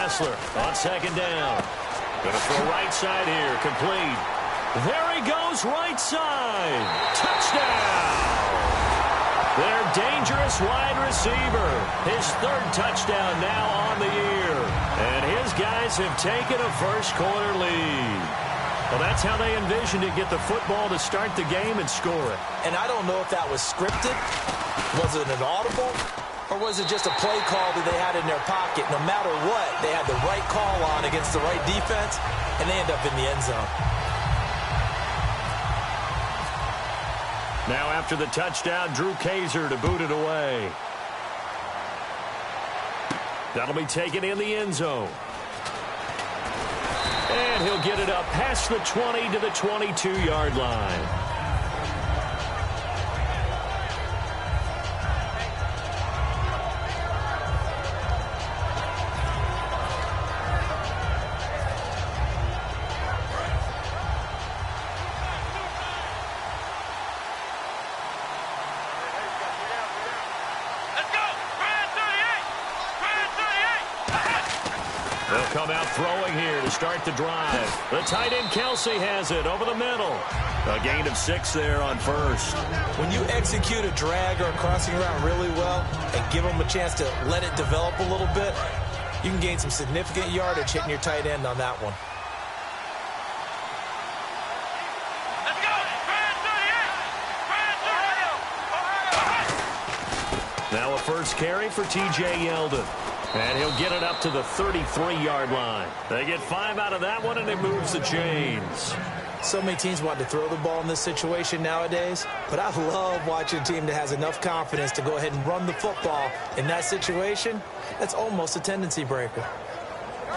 Kessler on second down. Going to throw right side here. Complete. There he goes, right side. Touchdown. Their dangerous wide receiver. His third touchdown now on the year. And his guys have taken a first-quarter lead. Well, that's how they envisioned to get the football to start the game and score it. And I don't know if that was scripted. Was it an audible? Or was it just a play call that they had in their pocket? No matter what, they had the right call on against the right defense, and they end up in the end zone. Now after the touchdown, Drew Kaiser to boot it away. That'll be taken in the end zone. And he'll get it up past the 20 to the 22-yard line. Come out throwing here to start the drive. The tight end Kelsey has it over the middle. A gain of 6 there on first. When you execute a drag or a crossing route really well and give them a chance to let it develop a little bit, you can gain some significant yardage hitting your tight end on that one. Now a first carry for T.J. Yeldon. And he'll get it up to the 33-yard line. They get 5 out of that one, and it moves the chains. So many teams want to throw the ball in this situation nowadays, but I love watching a team that has enough confidence to go ahead and run the football. In that situation, that's almost a tendency breaker.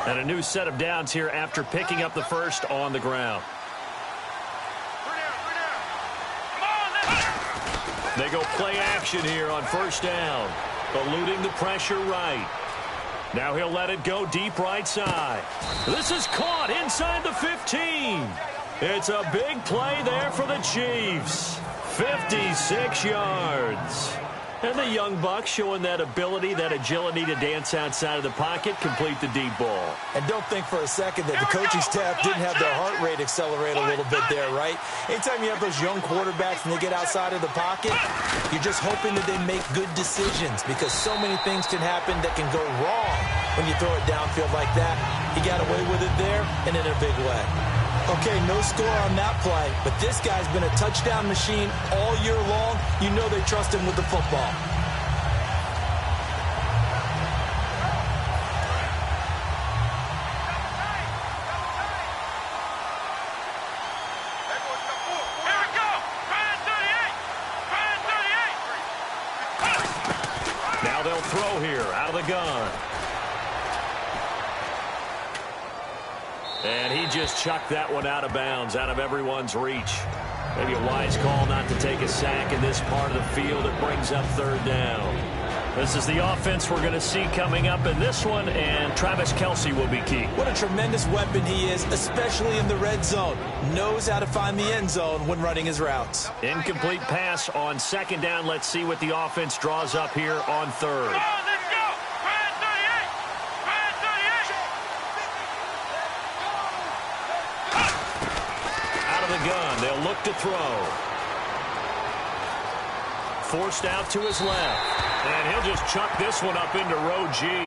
And a new set of downs here after picking up the first on the ground. They go play action here on first down, eluding the pressure right. Now he'll let it go deep right side. This is caught inside the 15. It's a big play there for the Chiefs. 56 yards. And the young buck showing that ability, that agility to dance outside of the pocket, complete the deep ball. And don't think for a second that the coaching staff didn't have their heart rate accelerate a little bit there, right? Anytime you have those young quarterbacks and they get outside of the pocket, you're just hoping that they make good decisions because so many things can happen that can go wrong when you throw it downfield like that. He got away with it there and in a big way. Okay, no score on that play, but this guy's been a touchdown machine all year long. You know they trust him with the football. Now they'll throw here out of the gun. And he just chucked that one out of bounds, out of everyone's reach. Maybe a wise call not to take a sack in this part of the field. It brings up third down. This is the offense we're going to see coming up in this one, and Travis Kelce will be key. What a tremendous weapon he is, especially in the red zone. Knows how to find the end zone when running his routes. Incomplete pass on second down. Let's see what the offense draws up here on third. Gun. They'll look to throw. Forced out to his left. And he'll just chuck this one up into row G.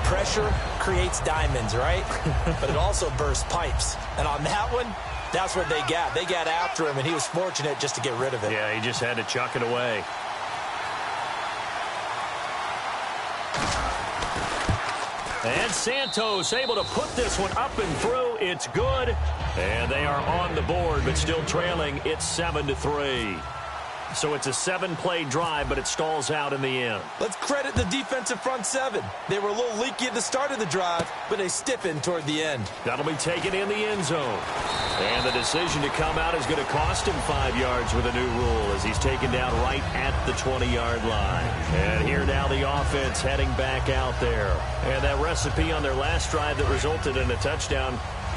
Pressure creates diamonds, right? But it also bursts pipes. And on that one, that's what they got. They got after him, and he was fortunate just to get rid of it. Yeah, he just had to chuck it away. And Santos able to put this one up and through. It's good. And they are on the board, but still trailing. It's 7-3. So it's a 7-play drive, but it stalls out in the end. Let's credit the defensive front seven. They were a little leaky at the start of the drive, but they stiffened toward the end. That'll be taken in the end zone. And the decision to come out is going to cost him 5 yards with a new rule as he's taken down right at the 20-yard line. And here now the offense heading back out there. And that recipe on their last drive that resulted in a touchdown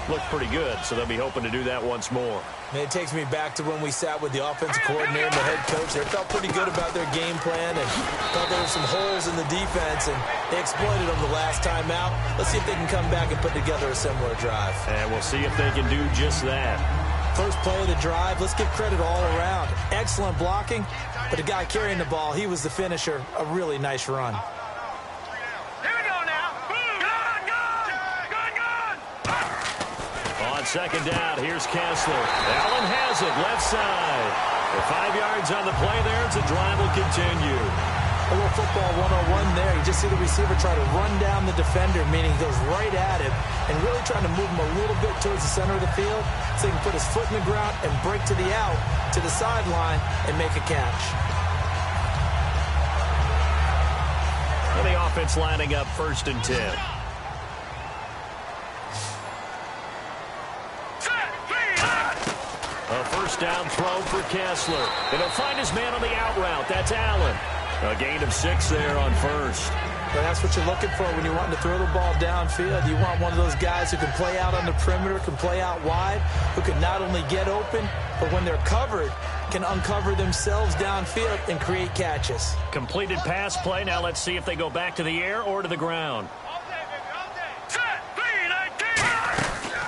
looked pretty good, so they'll be hoping to do that once more. Man, it takes me back to when we sat with the offensive coordinator and the head coach. They felt pretty good about their game plan and thought there were some holes in the defense, and they exploited them the last time out. Let's see if they can come back and put together a similar drive. And we'll see if they can do just that. First play of the drive, let's give credit all around. Excellent blocking, but the guy carrying the ball, he was the finisher. A really nice run. Second down, here's Kessler. Allen has it, left side. For 5 yards on the play there, the drive will continue. A little football 101 there. You just see the receiver try to run down the defender, meaning he goes right at him and really trying to move him a little bit towards the center of the field so he can put his foot in the ground and break to the out, to the sideline, and make a catch. And the offense lining up 1st and 10. A first down throw for Kessler. And he'll find his man on the out route. That's Allen. A gain of 6 there on first. But that's what you're looking for when you're wanting to throw the ball downfield. You want one of those guys who can play out on the perimeter, can play out wide, who can not only get open, but when they're covered, can uncover themselves downfield and create catches. Completed pass play. Now let's see if they go back to the air or to the ground.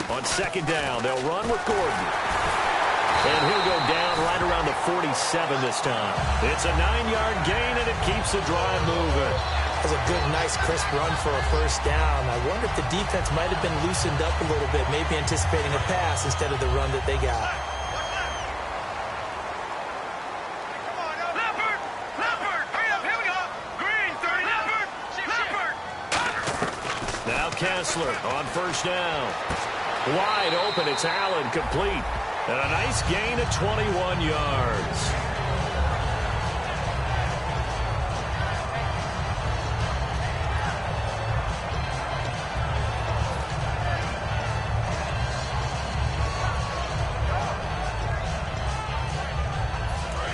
On second down, they'll run with Gordon. And he'll go down right around the 47 this time. It's a 9-yard gain, and it keeps the drive moving. That's a good, nice, crisp run for a first down. I wonder if the defense might have been loosened up a little bit, maybe anticipating a pass instead of the run that they got. Now Kessler on first down. Wide open, it's Allen, complete. And a nice gain of 21 yards.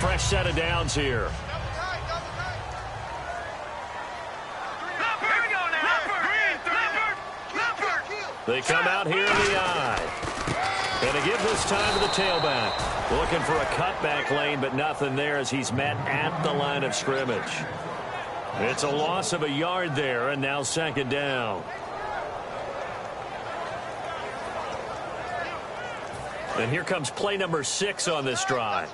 Fresh set of downs here. They come out here in the eye. And a give this time to the tailback. Looking for a cutback lane, but nothing there as he's met at the line of scrimmage. It's a loss of a yard there, and now second down. And here comes play number 6 on this drive.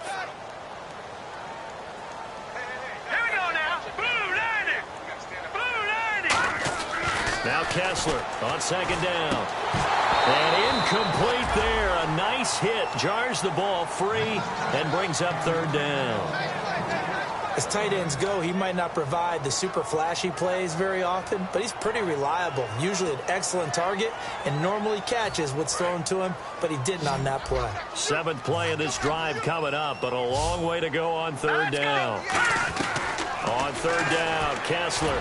Now Kessler on second down. And incomplete there. A nice hit. Jars the ball free and brings up third down. As tight ends go, he might not provide the super flashy plays very often, but he's pretty reliable. Usually an excellent target and normally catches what's thrown to him, but he didn't on that play. 7th play of this drive coming up, but a long way to go on third down. On third down, Kessler.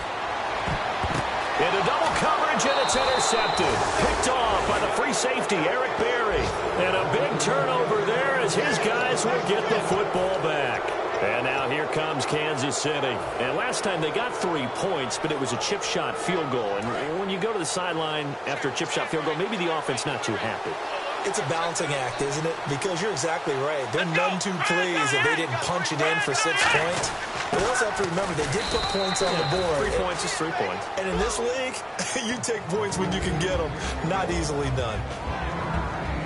Into double coverage, and it's intercepted. Picked off by the free safety, Eric Berry. And a big turnover there as his guys will get the football back. And now here comes Kansas City. And last time they got 3 points, but it was a chip shot field goal. And when you go to the sideline after a chip shot field goal, maybe the offense not too happy. It's a balancing act, isn't it? Because you're exactly right. They're none too pleased if they didn't punch it in for 6 points. But you also have to remember they did put points on the board. 3 points is 3 points. And in this league, you take points when you can get them. Not easily done.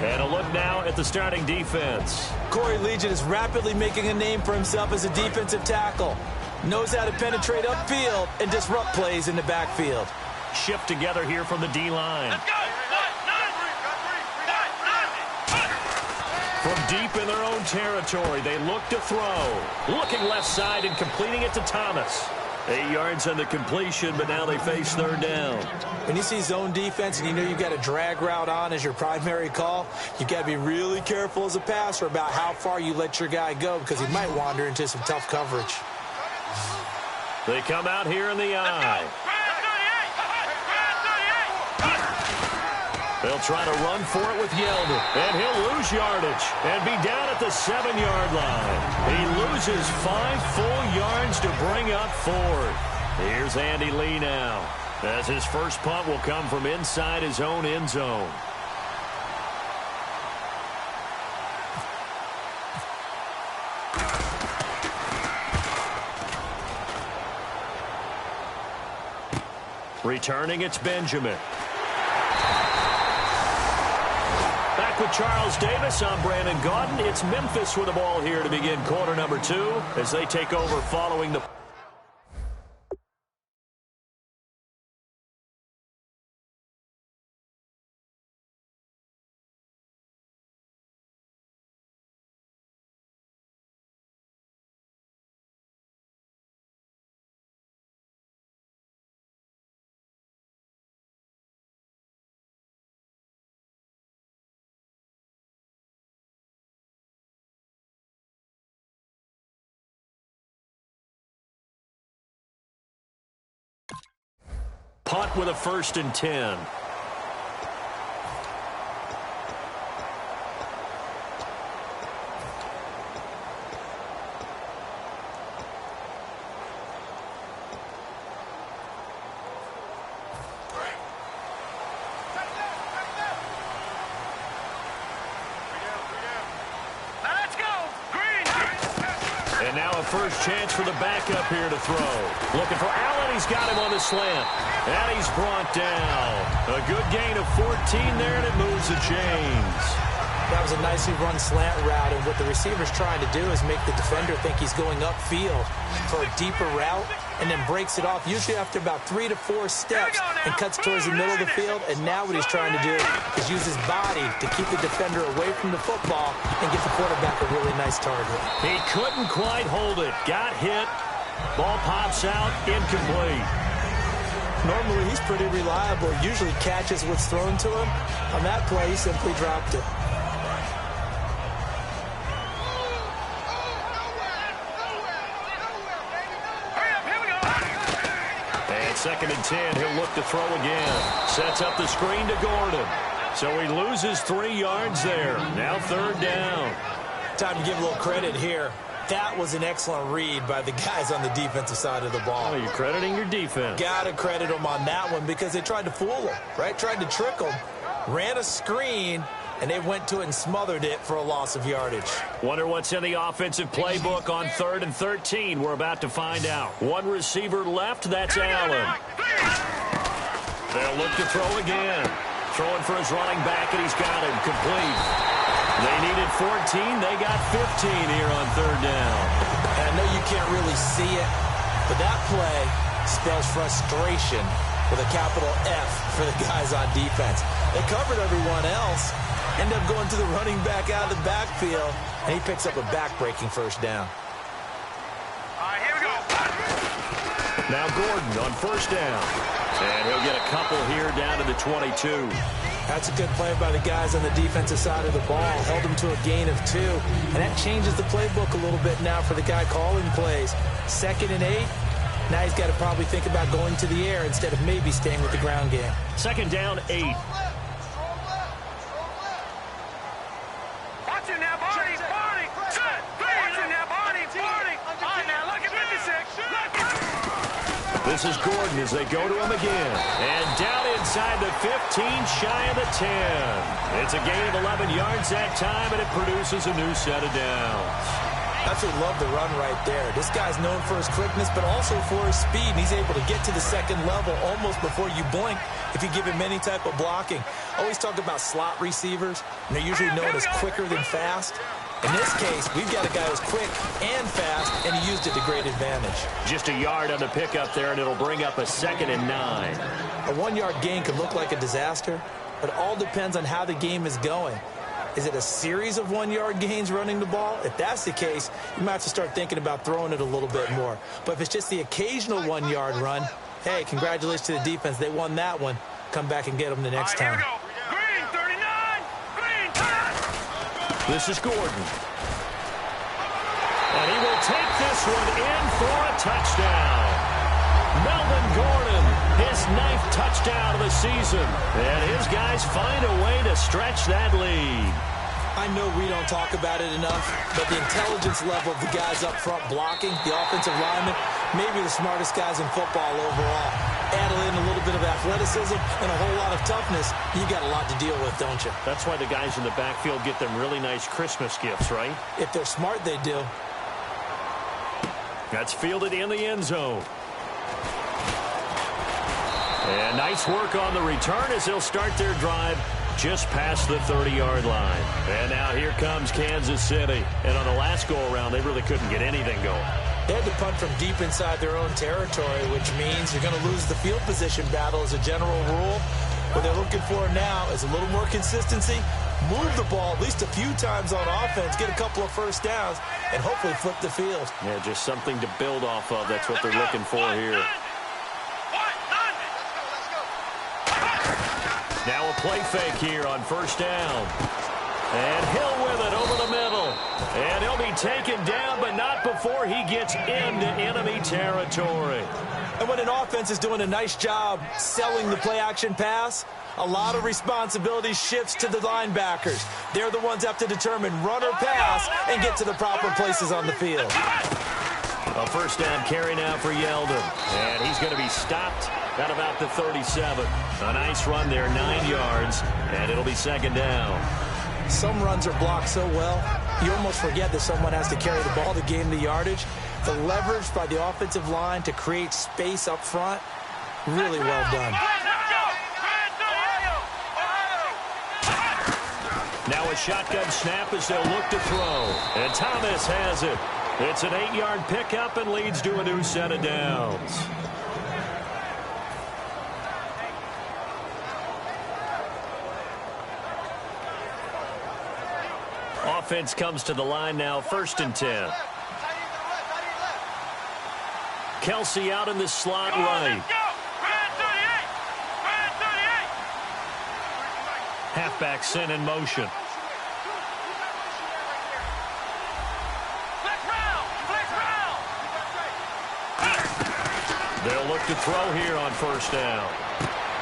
And a look now at the starting defense. Corey Legion is rapidly making a name for himself as a defensive tackle. Knows how to penetrate upfield and disrupt plays in the backfield. Shift together here from the D-line. From deep in their own territory, they look to throw. Looking left side and completing it to Thomas. 8 yards on the completion, but now they face third down. When you see zone defense and you know you've got a drag route on as your primary call, you've got to be really careful as a passer about how far you let your guy go because he might wander into some tough coverage. They come out here in the eye. They'll try to run for it with Yeldon, and he'll lose yardage and be down at the 7-yard line. He loses 5 full yards to bring up 4. Here's Andy Lee now, as his first punt will come from inside his own end zone. Returning, it's Benjamin. Back with Charles Davis. I'm Brandon Gaudin. It's Memphis with the ball here to begin quarter number 2 as they take over following the... Punt with a 1st and 10. And now a first chance for the backup here to throw. Looking for Allen. He's got him on the slant. And he's brought down. A good gain of 14 there, and it moves the chains. That was a nicely run slant route, and what the receiver's trying to do is make the defender think he's going upfield for a deeper route, and then breaks it off, usually after about 3 to 4 steps, and cuts towards the middle of the field. And now what he's trying to do is use his body to keep the defender away from the football and give the quarterback a really nice target. He couldn't quite hold it. Got hit. Ball pops out, incomplete. Normally, he's pretty reliable. Usually catches what's thrown to him. On that play, he simply dropped it. And 2nd and 10, he'll look to throw again. Sets up the screen to Gordon. So he loses 3 yards there. Now 3rd down. Time to give a little credit here. That was an excellent read by the guys on the defensive side of the ball. Oh, you're crediting your defense. Got to credit them on that one because they tried to fool him, right? Tried to trick him. Ran a screen, and they went to it and smothered it for a loss of yardage. Wonder what's in the offensive playbook on 3rd and 13. We're about to find out. One receiver left. That's Allen. They'll look to throw again. Throwing for his running back, and he's got him complete. They needed 14. They got 15 here on 3rd down. And I know you can't really see it, but that play spells frustration with a capital F for the guys on defense. They covered everyone else, end up going to the running back out of the backfield, and he picks up a back-breaking 1st down. All right, here we go. Now Gordon on 1st down. And he'll get a couple here down to the 22. That's a good play by the guys on the defensive side of the ball. Held him to a gain of 2. And that changes the playbook a little bit now for the guy calling plays. 2nd and 8. Now he's got to probably think about going to the air instead of maybe staying with the ground game. 2nd down, 8. Watch it now, Barney. Barney. Set. Watch it now, Barney. Barney. All right, now look at 56. Look at... This is Gordon as they go to him again. And down inside the 15, shy of the 10. It's a gain of 11 yards that time, and it produces a new set of downs. Absolutely love the run right there. This guy's known for his quickness, but also for his speed. And he's able to get to the 2nd level almost before you blink if you give him any type of blocking. Always talk about slot receivers, and they're usually known as quicker than fast. In this case, we've got a guy who's quick and fast, and he used it to great advantage. Just a yard on the pickup there, and it'll bring up a 2nd and 9. A 1-yard gain could look like a disaster, but it all depends on how the game is going. Is it a series of 1-yard gains running the ball? If that's the case, you might have to start thinking about throwing it a little bit more. But if it's just the occasional 1-yard run, hey, congratulations to the defense. They won that one. Come back and get them the next time. Here we go. Green, 39. Green, This is Gordon. And he will take this one in for a touchdown. Melvin Gordon, his 9th touchdown of the season. And his guys find a way to stretch that lead. I know we don't talk about it enough, but the intelligence level of the guys up front blocking, the offensive linemen, maybe the smartest guys in football overall. Add in a little bit of athleticism and a whole lot of toughness, you got a lot to deal with, don't you? That's why the guys in the backfield get them really nice Christmas gifts, right? If they're smart, they do. That's fielded in the end zone. And nice work on the return as they'll start their drive just past the 30-yard line. And now here comes Kansas City. And on the last go-around, they really couldn't get anything going. They had to punt from deep inside their own territory, which means you're going to lose the field position battle as a general rule. What they're looking for now is a little more consistency, move the ball at least a few times on offense, get a couple of first downs, and hopefully flip the field. Yeah, just something to build off of. That's what they're looking for here. Now a play fake here on first down. And Hill with it over the middle. And he'll be taken down, but not before he gets into enemy territory. And when an offense is doing a nice job selling the play-action pass, a lot of responsibility shifts to the linebackers. They're the ones that have to determine run or pass and get to the proper places on the field. A first down carry now for Yeldon. And he's going to be stopped at about the 37. A nice run there, 9 yards, and it'll be second down. Some runs are blocked so well, you almost forget that someone has to carry the ball to gain the yardage. The leverage by the offensive line to create space up front, really well done. Now a shotgun snap as they'll look to throw. And Thomas has it. It's an 8-yard pickup and leads to a new set of downs. Offense comes to the line now, 1st and 10. Kelsey out in the slot right. Halfback sent in motion. They'll look to throw here on first down.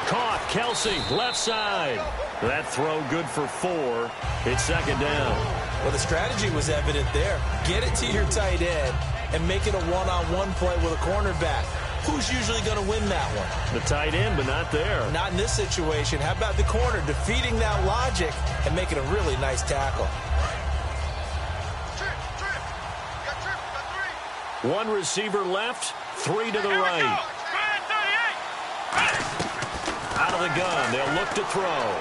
Caught, Kelsey, left side. That throw good for 4. It's second down. Well, the strategy was evident there. Get it to your tight end and make it a one-on-one play with a cornerback. Who's usually going to win that one? The tight end, but not there. Not in this situation. How about the corner defeating that logic and making a really nice tackle? One receiver left, 3 to the right. Out of the gun, they'll look to throw.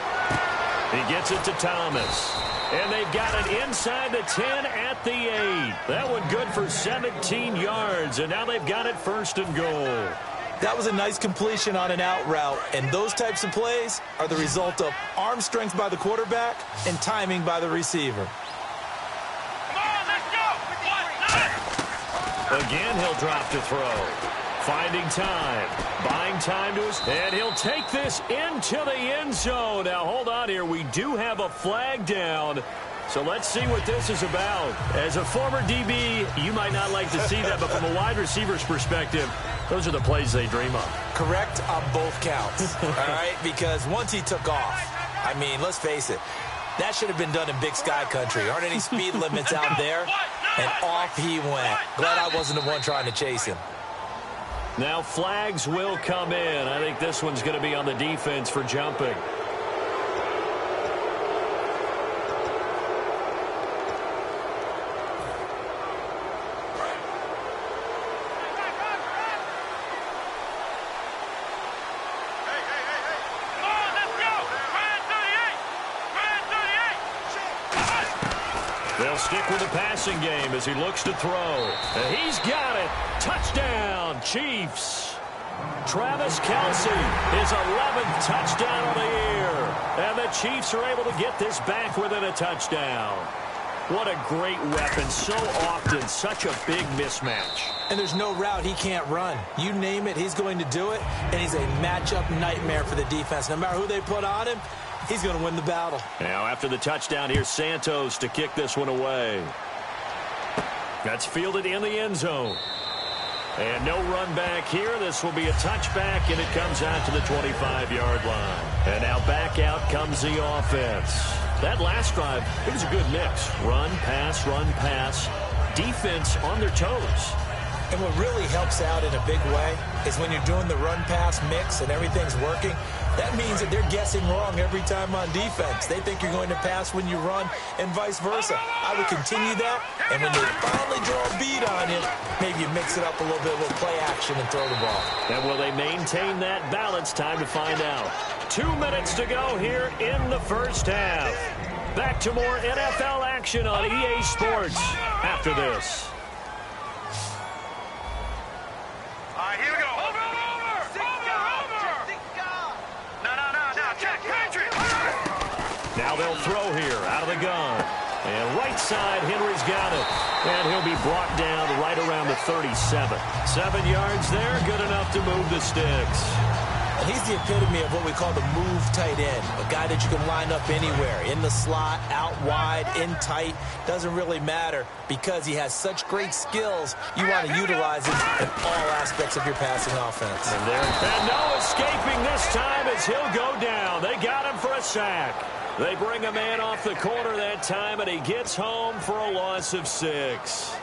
He gets it to Thomas. And they've got it inside the 10 at the 8. That one good for 17 yards, and now they've got it 1st and goal. That was a nice completion on an out route, and those types of plays are the result of arm strength by the quarterback and timing by the receiver. Again, he'll drop to throw. Finding time, buying time to his, and he'll take this into the end zone. Now, hold on here. We do have a flag down, so let's see what this is about. As a former DB, you might not like to see that, but from a wide receiver's perspective, those are the plays they dream of. Correct on both counts, all right? Because once he took off, I mean, let's face it, that should have been done in Big Sky Country. Aren't any speed limits out there? And off he went. Glad I wasn't the one trying to chase him. Now flags will come in. I think this one's going to be on the defense for jumping. They'll stick with the passing game as he looks to throw. And he's got it. Touchdown, Chiefs. Travis Kelsey, his 11th touchdown of the year. And the Chiefs are able to get this back within a touchdown. What a great weapon. So often, such a big mismatch. And there's no route he can't run. You name it, he's going to do it. And he's a matchup nightmare for the defense. No matter who they put on him, he's going to win the battle. Now, after the touchdown, here's Santos to kick this one away. That's fielded in the end zone. And no run back here. This will be a touchback, and it comes out to the 25-yard line. And now back out comes the offense. That last drive, it was a good mix. Run, pass, defense on their toes. And what really helps out in a big way is when you're doing the run-pass mix and everything's working, That means that they're guessing wrong every time on defense. They think you're going to pass when you run and vice versa. I would continue that, and when they finally draw a beat on you, maybe you mix it up a little bit with play action and throw the ball. And will they maintain that balance? Time to find out. 2 minutes to go here in the first half. Back to more NFL action on EA Sports after this. All right, here we go. Over. No. Check, Patrick. Now they'll throw here out of the gun. And right side, Henry's got it. And he'll be brought down right around the 37. 7 yards there, good enough to move the sticks. And he's the epitome of what we call the move tight end, a guy that you can line up anywhere, in the slot, out wide, in tight, doesn't really matter because he has such great skills. You want to utilize him in all aspects of your passing offense. And no escaping this time as he'll go down. They got him for a sack. They bring a man off the corner that time, and he gets home for a loss of 6.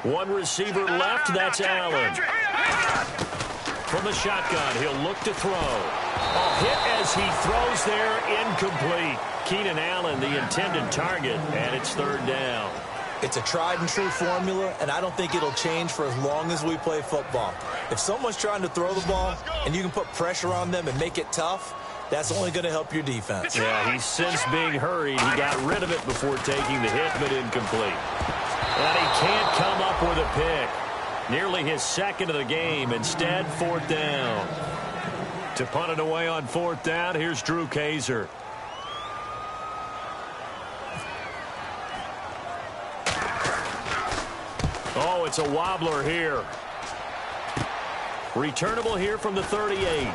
One receiver left, that's Allen. From the shotgun, he'll look to throw. A hit as he throws there, incomplete. Keenan Allen, the intended target, and it's 3rd down. It's a tried and true formula, and I don't think it'll change for as long as we play football. If someone's trying to throw the ball and you can put pressure on them and make it tough, that's only going to help your defense. Yeah, he's since being hurried. He got rid of it before taking the hit, but incomplete. And he can't come up with a pick. Nearly his 2nd of the game. Instead, 4th down. To punt it away on 4th down, here's Drew Kaiser. Oh, it's a wobbler here. Returnable here from the 38.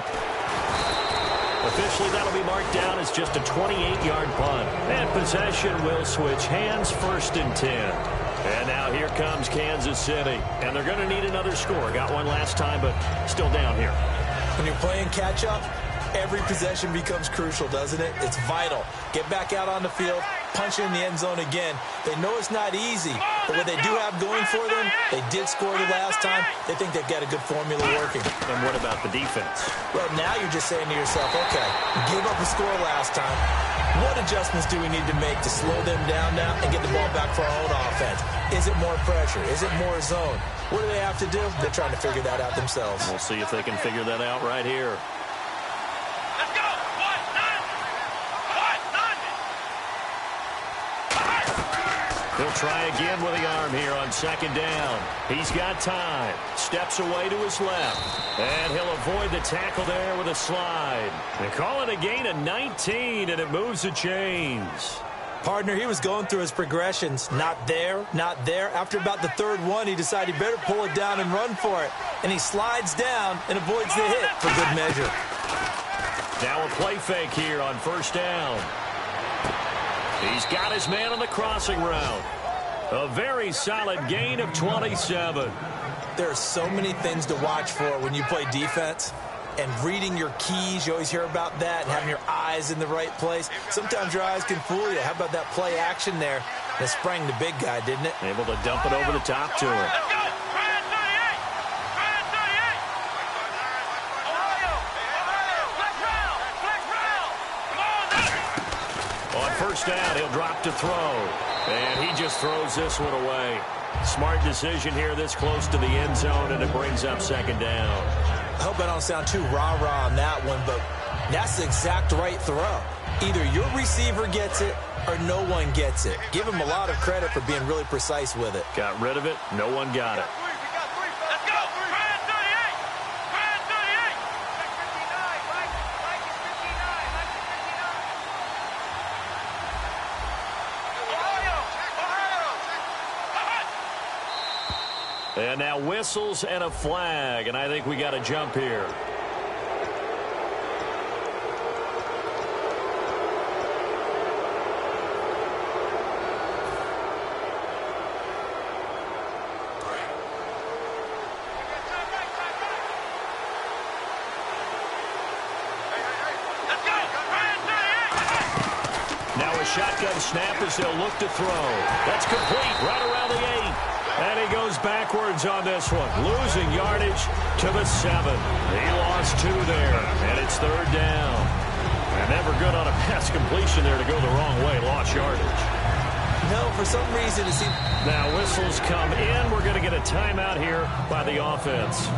Officially, that'll be marked down as just a 28-yard punt. And possession will switch hands, 1st and 10. And now here comes Kansas City. And they're going to need another score. Got one last time, but still down here. When you're playing catch-up, every possession becomes crucial, doesn't it? It's vital. Get back out on the field, punch it in the end zone again. They know it's not easy, but what they do have going for them, they did score the last time. They think they've got a good formula working. And what about the defense? Well, now you're just saying to yourself, okay, give up a score last time. What adjustments do we need to make to slow them down now and get the ball back for our own offense? Is it more pressure? Is it more zone? What do they have to do? They're trying to figure that out themselves. We'll see if they can figure that out right here. Let's go. He'll try again with the arm here on 2nd down. He's got time. Steps away to his left. And he'll avoid the tackle there with a slide. They call it a gain of 19, and it moves the chains. Partner, he was going through his progressions. Not there, not there. After about the 3rd one, he decided he better pull it down and run for it. And he slides down and avoids the hit for good measure. Now a play fake here on 1st down. He's got his man on the crossing route. A very solid gain of 27. There are so many things to watch for when you play defense. And reading your keys, you always hear about that, and having your eyes in the right place. Sometimes your eyes can fool you. How about that play action there? That sprang the big guy, didn't it? Able to dump it over the top to him. Let's go. Brand 38. Brand 38. Ohio. Flex round. Come on now. On 1st down, he'll drop to throw. And he just throws this one away. Smart decision here this close to the end zone, and it brings up 2nd down. I hope I don't sound too rah-rah on that one, but that's the exact right throw. Either your receiver gets it or no one gets it. Give him a lot of credit for being really precise with it. Got rid of it. No one got it. Let's go. Brand 38. Brand 38. Like 59. Like is 59. Like is 59. Ohio. And now whistles and a flag, and I think we got a jump here. Now a shotgun snap as they'll look to throw. That's complete right around the 8. And he goes backwards on this one, losing yardage to the 7. He lost 2 there, and it's 3rd down. And never good on a pass completion there to go the wrong way, lost yardage. No, for some reason it seems... Now whistles come in. We're going to get a timeout here by the offense.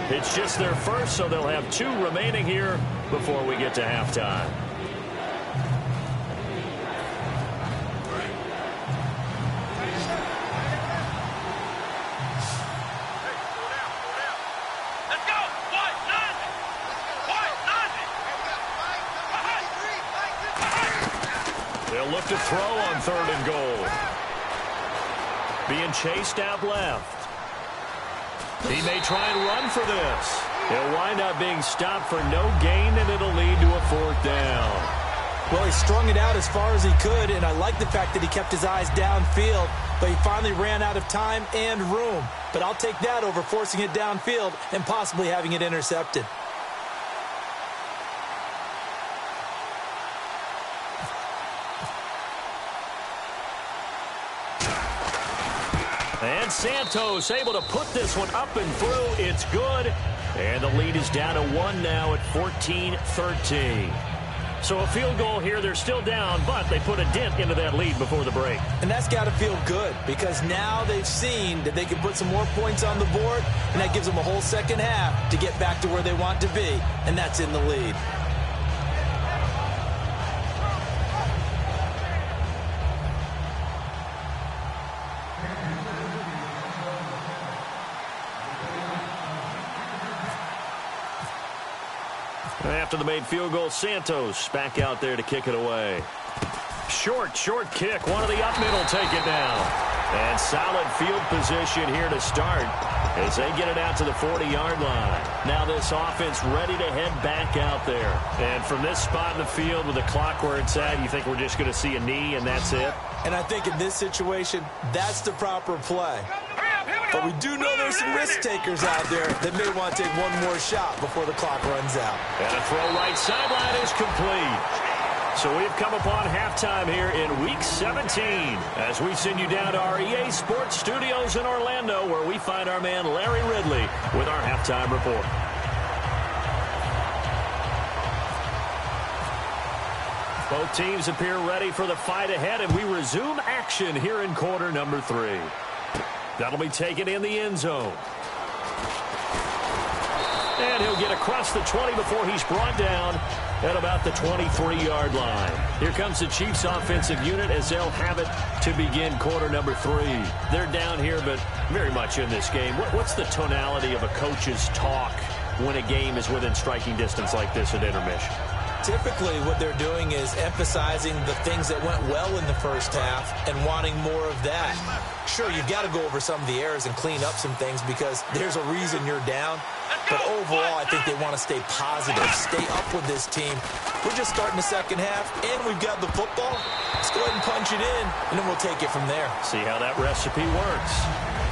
It's just their first, so they'll have 2 remaining here before we get to halftime. They'll look to throw on 3rd and goal. Being chased out left. He may try and run for this. He'll wind up being stopped for no gain, and it'll lead to a 4th down. Well, he strung it out as far as he could, and I like the fact that he kept his eyes downfield, but he finally ran out of time and room. But I'll take that over forcing it downfield and possibly having it intercepted. And Santos able to put this one up and through. It's good. And the lead is down to 1 now at 14-13. So a field goal here. They're still down, but they put a dent into that lead before the break. And that's got to feel good because now they've seen that they can put some more points on the board, and that gives them a whole second half to get back to where they want to be, and that's in the lead. After the made field goal, Santos back out there to kick it away. Short kick. One of the up middle take it now. And solid field position here to start as they get it out to the 40-yard line. Now this offense ready to head back out there. And from this spot in the field with the clock where it's at, you think we're just going to see a knee and that's it? And I think in this situation, that's the proper play. But we do know there's some risk takers out there that may want to take one more shot before the clock runs out. And a throw right sideline is complete. So we've come upon halftime here in Week 17 as we send you down to our EA Sports Studios in Orlando where we find our man Larry Ridley with our halftime report. Both teams appear ready for the fight ahead, and we resume action here in quarter number 3. That'll be taken in the end zone. And he'll get across the 20 before he's brought down at about the 23-yard line. Here comes the Chiefs offensive unit as they'll have it to begin quarter number 3. They're down here, but very much in this game. What's the tonality of a coach's talk when a game is within striking distance like this at intermission? Typically, what they're doing is emphasizing the things that went well in the first half and wanting more of that. Sure, you've got to go over some of the errors and clean up some things because there's a reason you're down. But overall, I think they want to stay positive, stay up with this team. We're just starting the second half, and we've got the football. Let's go ahead and punch it in, and then we'll take it from there. See how that recipe works.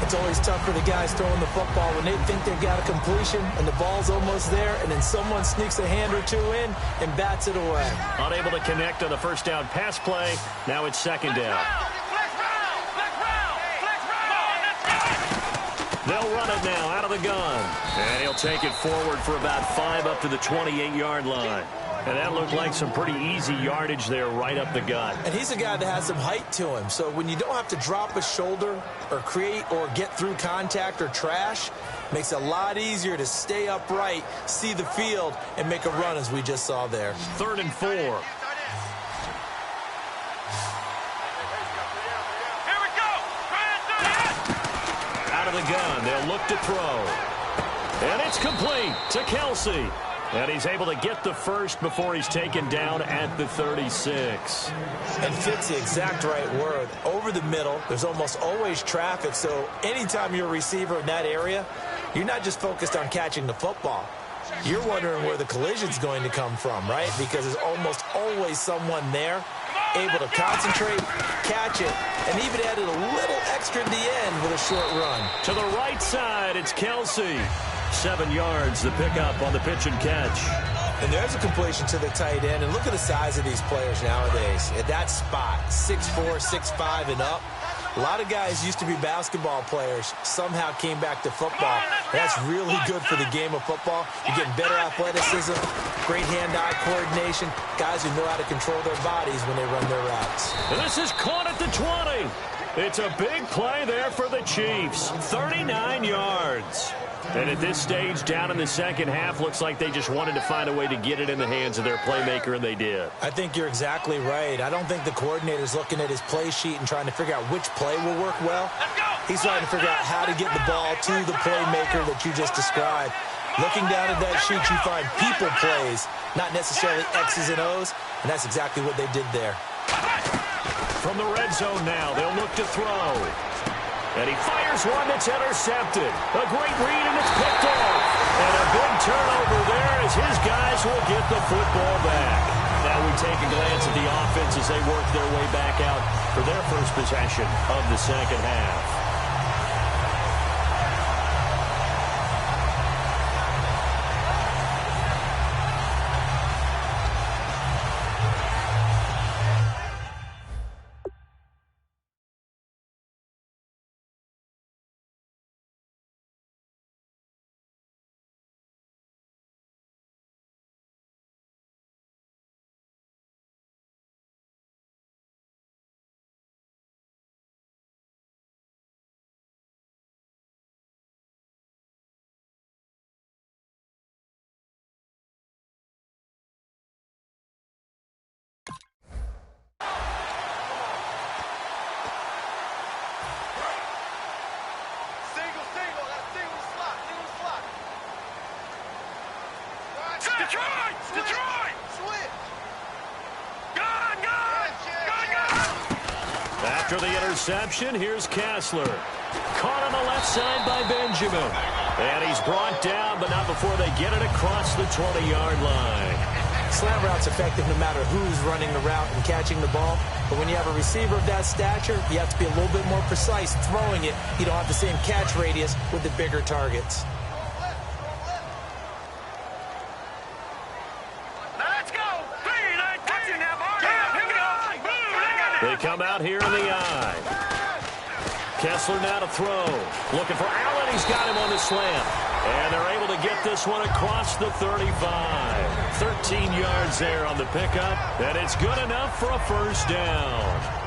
It's always tough for the guys throwing the football when they think they've got a completion and the ball's almost there, and then someone sneaks a hand or two in and bats it away. Unable to connect on the first down pass play. Now it's second down. They'll run it now out of the gun. And he'll take it forward for about 5 up to the 28-yard line. And that looked like some pretty easy yardage there right up the gut. And he's a guy that has some height to him. So when you don't have to drop a shoulder or create or get through contact or trash, makes it a lot easier to stay upright, see the field, and make a run as we just saw there. 3rd and 4. Out of the gun, they'll look to throw. And it's complete to Kelsey. And he's able to get the first before he's taken down at the 36. And fits the exact right word. Over the middle, there's almost always traffic. So anytime you're a receiver in that area, you're not just focused on catching the football. You're wondering where the collision's going to come from, right? Because there's almost always someone there able to concentrate, catch it, and even added a little extra at the end with a short run. To the right side, it's Kelsey. 7 yards, the pickup on the pitch and catch. And there's a completion to the tight end. And look at the size of these players nowadays. At that spot, 6'4", 6'5", and up. A lot of guys used to be basketball players, somehow came back to football. That's really good for the game of football. You're getting better athleticism, great hand-eye coordination, guys who know how to control their bodies when they run their routes. This is caught at the 20. It's a big play there for the Chiefs, 39 yards. And at this stage, down in the second half, looks like they just wanted to find a way to get it in the hands of their playmaker, and they did. I think you're exactly right. I don't think the coordinator's looking at his play sheet and trying to figure out which play will work well. He's trying to figure out how to get the ball to the playmaker that you just described. Looking down at that sheet, you find people plays, not necessarily X's and O's, and that's exactly what they did there. From the red zone now, they'll look to throw. And he fires one that's intercepted. A great read, and it's picked off. And a big turnover there as his guys will get the football back. Now we take a glance at the offense as they work their way back out for their first possession of the second half. Detroit! Switch! Gone! After the interception, here's Kessler. Caught on the left side by Benjamin. And he's brought down, but not before they get it across the 20-yard line. Slant route's effective no matter who's running the route and catching the ball. But when you have a receiver of that stature, you have to be a little bit more precise throwing it. You don't have the same catch radius with the bigger targets. They come out here in the eye. Kessler now to throw. Looking for Allen. He's got him on the slant. And they're able to get this one across the 35. 13 yards there on the pickup. And it's good enough for a first down.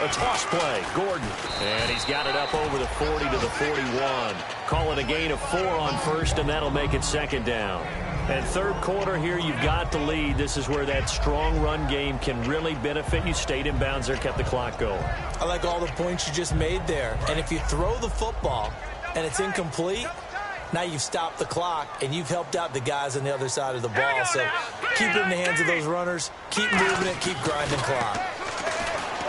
A toss play, Gordon. And he's got it up over the 40 to the 41. Call it a gain of 4 on first, and that'll make it second down. And third quarter here, you've got the lead. This is where that strong run game can really benefit you. Stayed in bounds there, kept the clock going. I like all the points you just made there. And if you throw the football and it's incomplete, now you've stopped the clock, and you've helped out the guys on the other side of the ball. So keep it in the hands of those runners. Keep moving it. Keep grinding clock.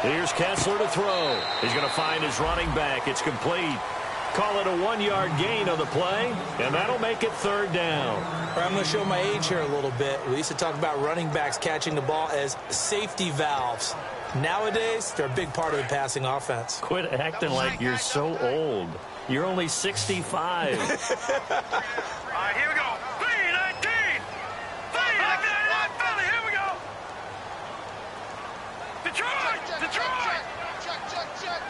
Here's Kessler to throw. He's going to find his running back. It's complete. Call it a 1-yard gain on the play, and that'll make it third down. I'm going to show my age here a little bit. We used to talk about running backs catching the ball as safety valves. Nowadays, they're a big part of the passing offense. Quit acting like you're so old. You're only 65. All right, here we go. 3-19. Here we go. Detroit! Check.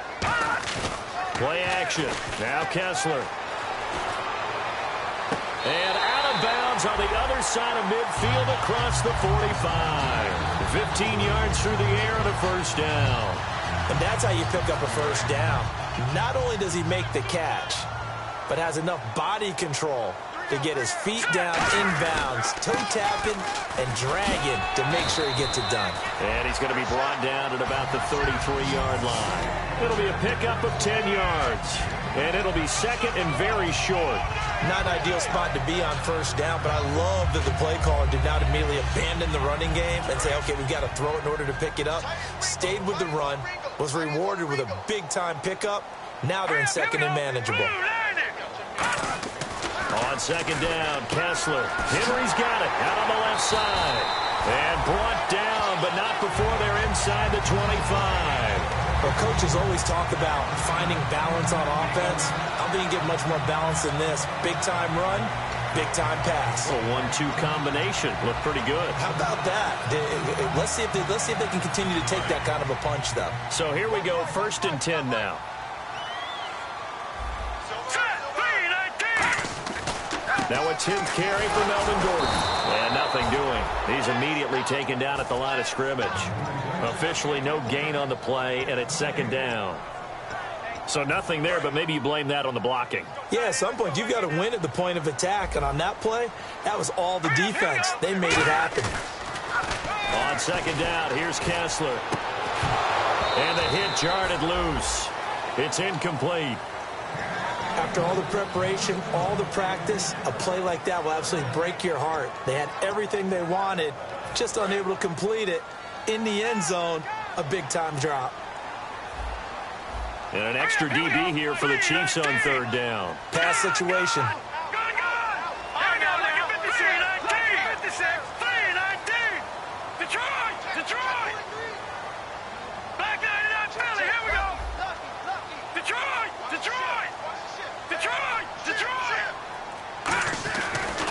Play action. Now Kessler. And out of bounds on the other side of midfield across the 45. 15 yards through the air and a first down. And that's how you pick up a first down. Not only does he make the catch, but has enough body control to get his feet down inbounds, toe tapping and dragging to make sure he gets it done. And he's going to be brought down at about the 33-yard line. It'll be a pickup of 10 yards. And it'll be second and very short. Not an ideal spot to be on first down, but I love that the play caller did not immediately abandon the running game and say, okay, we've got to throw it in order to pick it up. Stayed with the run, was rewarded with a big-time pickup. Now they're in second and manageable. On second down, Kessler. Henry's got it out on the left side. And brought down, but not before they're inside the 25. Well, coaches always talk about finding balance on offense. I don't think you get much more balance than this. Big-time run, big-time pass. A 1-2 combination. Looked pretty good. How about that? Let's see if they can continue to take that kind of a punch, though. So here we go, 1st and 10 now. Now a 10th carry for Melvin Gordon. And nothing doing. He's immediately taken down at the line of scrimmage. Officially no gain on the play, and it's 2nd down. So nothing there, but maybe you blame that on the blocking. Yeah, at some point you've got to win at the point of attack, and on that play, that was all the defense. They made it happen. On 2nd down, here's Kessler. And the hit jarred it loose. It's incomplete. After all the preparation, all the practice, a play like that will absolutely break your heart. They had everything they wanted, just unable to complete it. In the end zone, a big-time drop. And an extra DB here for the Chiefs on 3rd down. Pass situation.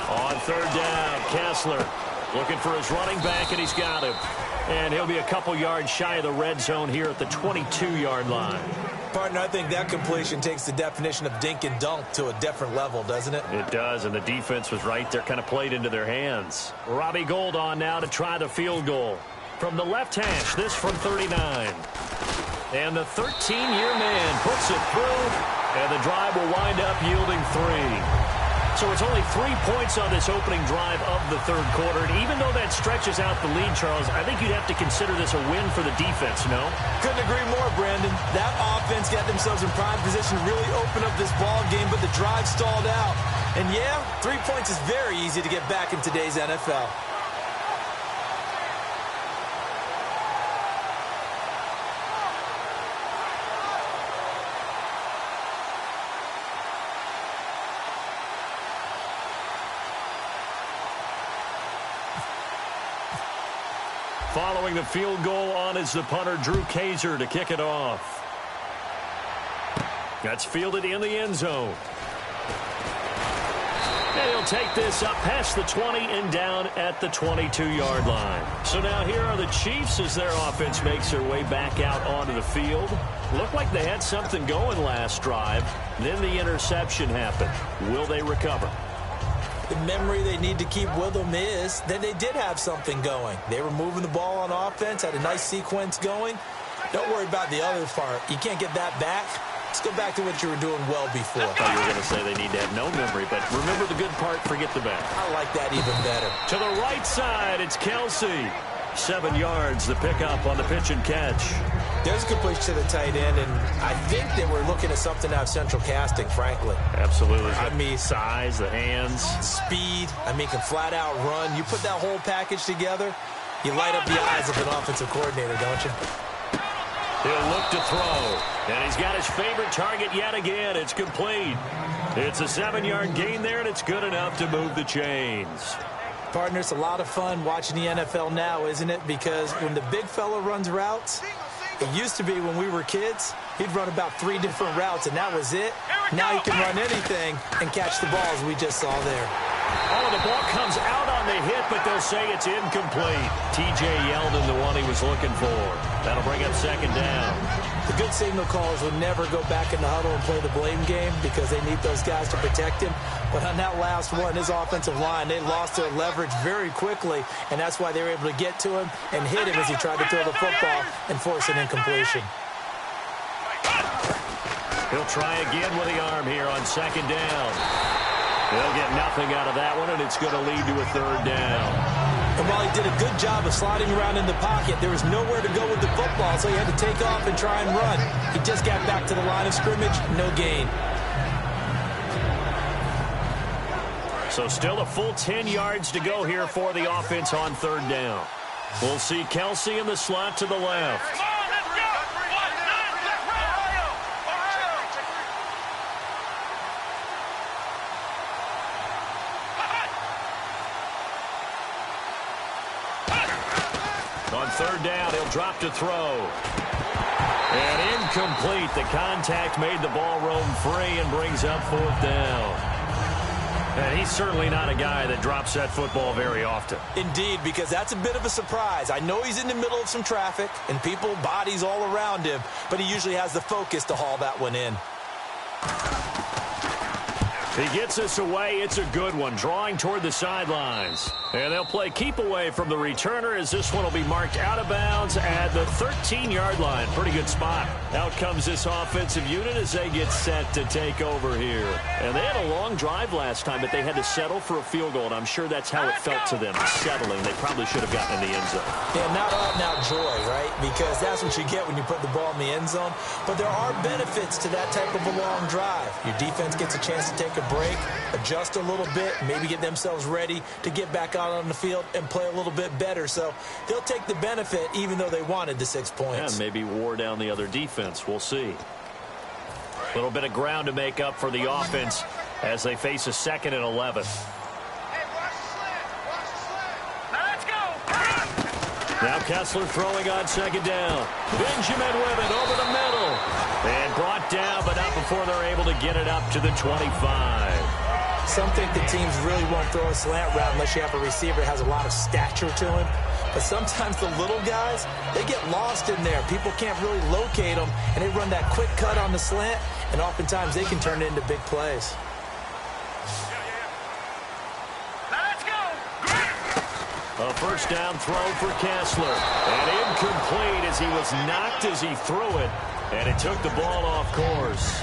On 3rd down, Kessler looking for his running back, and he's got him. And he'll be a couple yards shy of the red zone here at the 22-yard line. Partner, I think that completion takes the definition of dink and dunk to a different level, doesn't it? It does, and the defense was right there, kind of played into their hands. Robbie Gould on now to try the field goal. From the left hash, this from 39. And the 13-year man puts it through, and the drive will wind up yielding 3. So it's only 3 points on this opening drive of the 3rd quarter. And even though that stretches out the lead, Charles, I think you'd have to consider this a win for the defense, no? Couldn't agree more, Brandon. That offense got themselves in prime position to really open up this ball game, but the drive stalled out. And yeah, 3 points is very easy to get back in today's NFL. Following the field goal on is the punter, Drew Kaiser, to kick it off. That's fielded in the end zone. And he'll take this up past the 20 and down at the 22-yard line. So now here are the Chiefs as their offense makes their way back out onto the field. Looked like they had something going last drive. Then the interception happened. Will they recover? The memory they need to keep with them is that they did have something going. They were moving the ball on offense, had a nice sequence going. Don't worry about the other part. You can't get that back. Let's go back to what you were doing well before. I thought you were going to say they need to have no memory, but remember the good part, forget the bad. I like that even better. To the right side, it's Kelsey. 7 yards, the pickup on the pitch and catch. There's a completion to the tight end, and I think that we're looking at something out of central casting, frankly. Absolutely. I mean, size, the hands. Speed. I mean, can flat out run. You put that whole package together, you light up the eyes of an offensive coordinator, don't you? He'll look to throw, and he's got his favorite target yet again. It's complete. It's a 7-yard gain there, and it's good enough to move the chains. Partner, it's a lot of fun watching the NFL now, isn't it? Because when the big fella runs routes, it used to be when we were kids, he'd run about 3 different routes, and that was it. Now he can run anything and catch the ball, as we just saw there. Oh, the ball comes out on the hit, but they'll say it's incomplete. T.J. Yeldon, the one he was looking for. That'll bring up 2nd down. The good signal callers will never go back in the huddle and play the blame game because they need those guys to protect him. But on that last one, his offensive line, they lost their leverage very quickly, and that's why they were able to get to him and hit him as he tried to throw the football and force an incompletion. He'll try again with the arm here on 2nd down. They'll get nothing out of that one, and it's going to lead to a 3rd down. And while he did a good job of sliding around in the pocket, there was nowhere to go with the football, so he had to take off and try and run. He just got back to the line of scrimmage, no gain. So still a full 10 yards to go here for the offense on 3rd down. We'll see Kelsey in the slot to the left. On 3rd down, he'll drop to throw. And incomplete. The contact made the ball roam free and brings up 4th down. And he's certainly not a guy that drops that football very often. Indeed, because that's a bit of a surprise. I know he's in the middle of some traffic and people, bodies all around him, but he usually has the focus to haul that one in. He gets us away. It's a good one, drawing toward the sidelines. And they'll play keep away from the returner as this one will be marked out of bounds at the 13-yard line. Pretty good spot. Out comes this offensive unit as they get set to take over here. And they had a long drive last time, but they had to settle for a field goal, and I'm sure that's how it felt to them, settling. They probably should have gotten in the end zone. Yeah, not out-and-out joy, right? Because that's what you get when you put the ball in the end zone. But there are benefits to that type of a long drive. Your defense gets a chance to take a break, adjust a little bit, maybe get themselves ready to get back out on the field and play a little bit better. So they'll take the benefit even though they wanted the 6 points. And maybe wore down the other defense. We'll see. A little bit of ground to make up for the offense as they face a 2nd and 11. Now Kessler throwing on 2nd down. Benjamin with it over the middle. And brought down, but not before they're able to get it up to the 25. Some think the teams really won't throw a slant route unless you have a receiver that has a lot of stature to him. But sometimes the little guys, they get lost in there. People can't really locate them, and they run that quick cut on the slant, and oftentimes they can turn it into big plays. A 1st down throw for Kessler. And incomplete as he was knocked as he threw it. And it took the ball off course.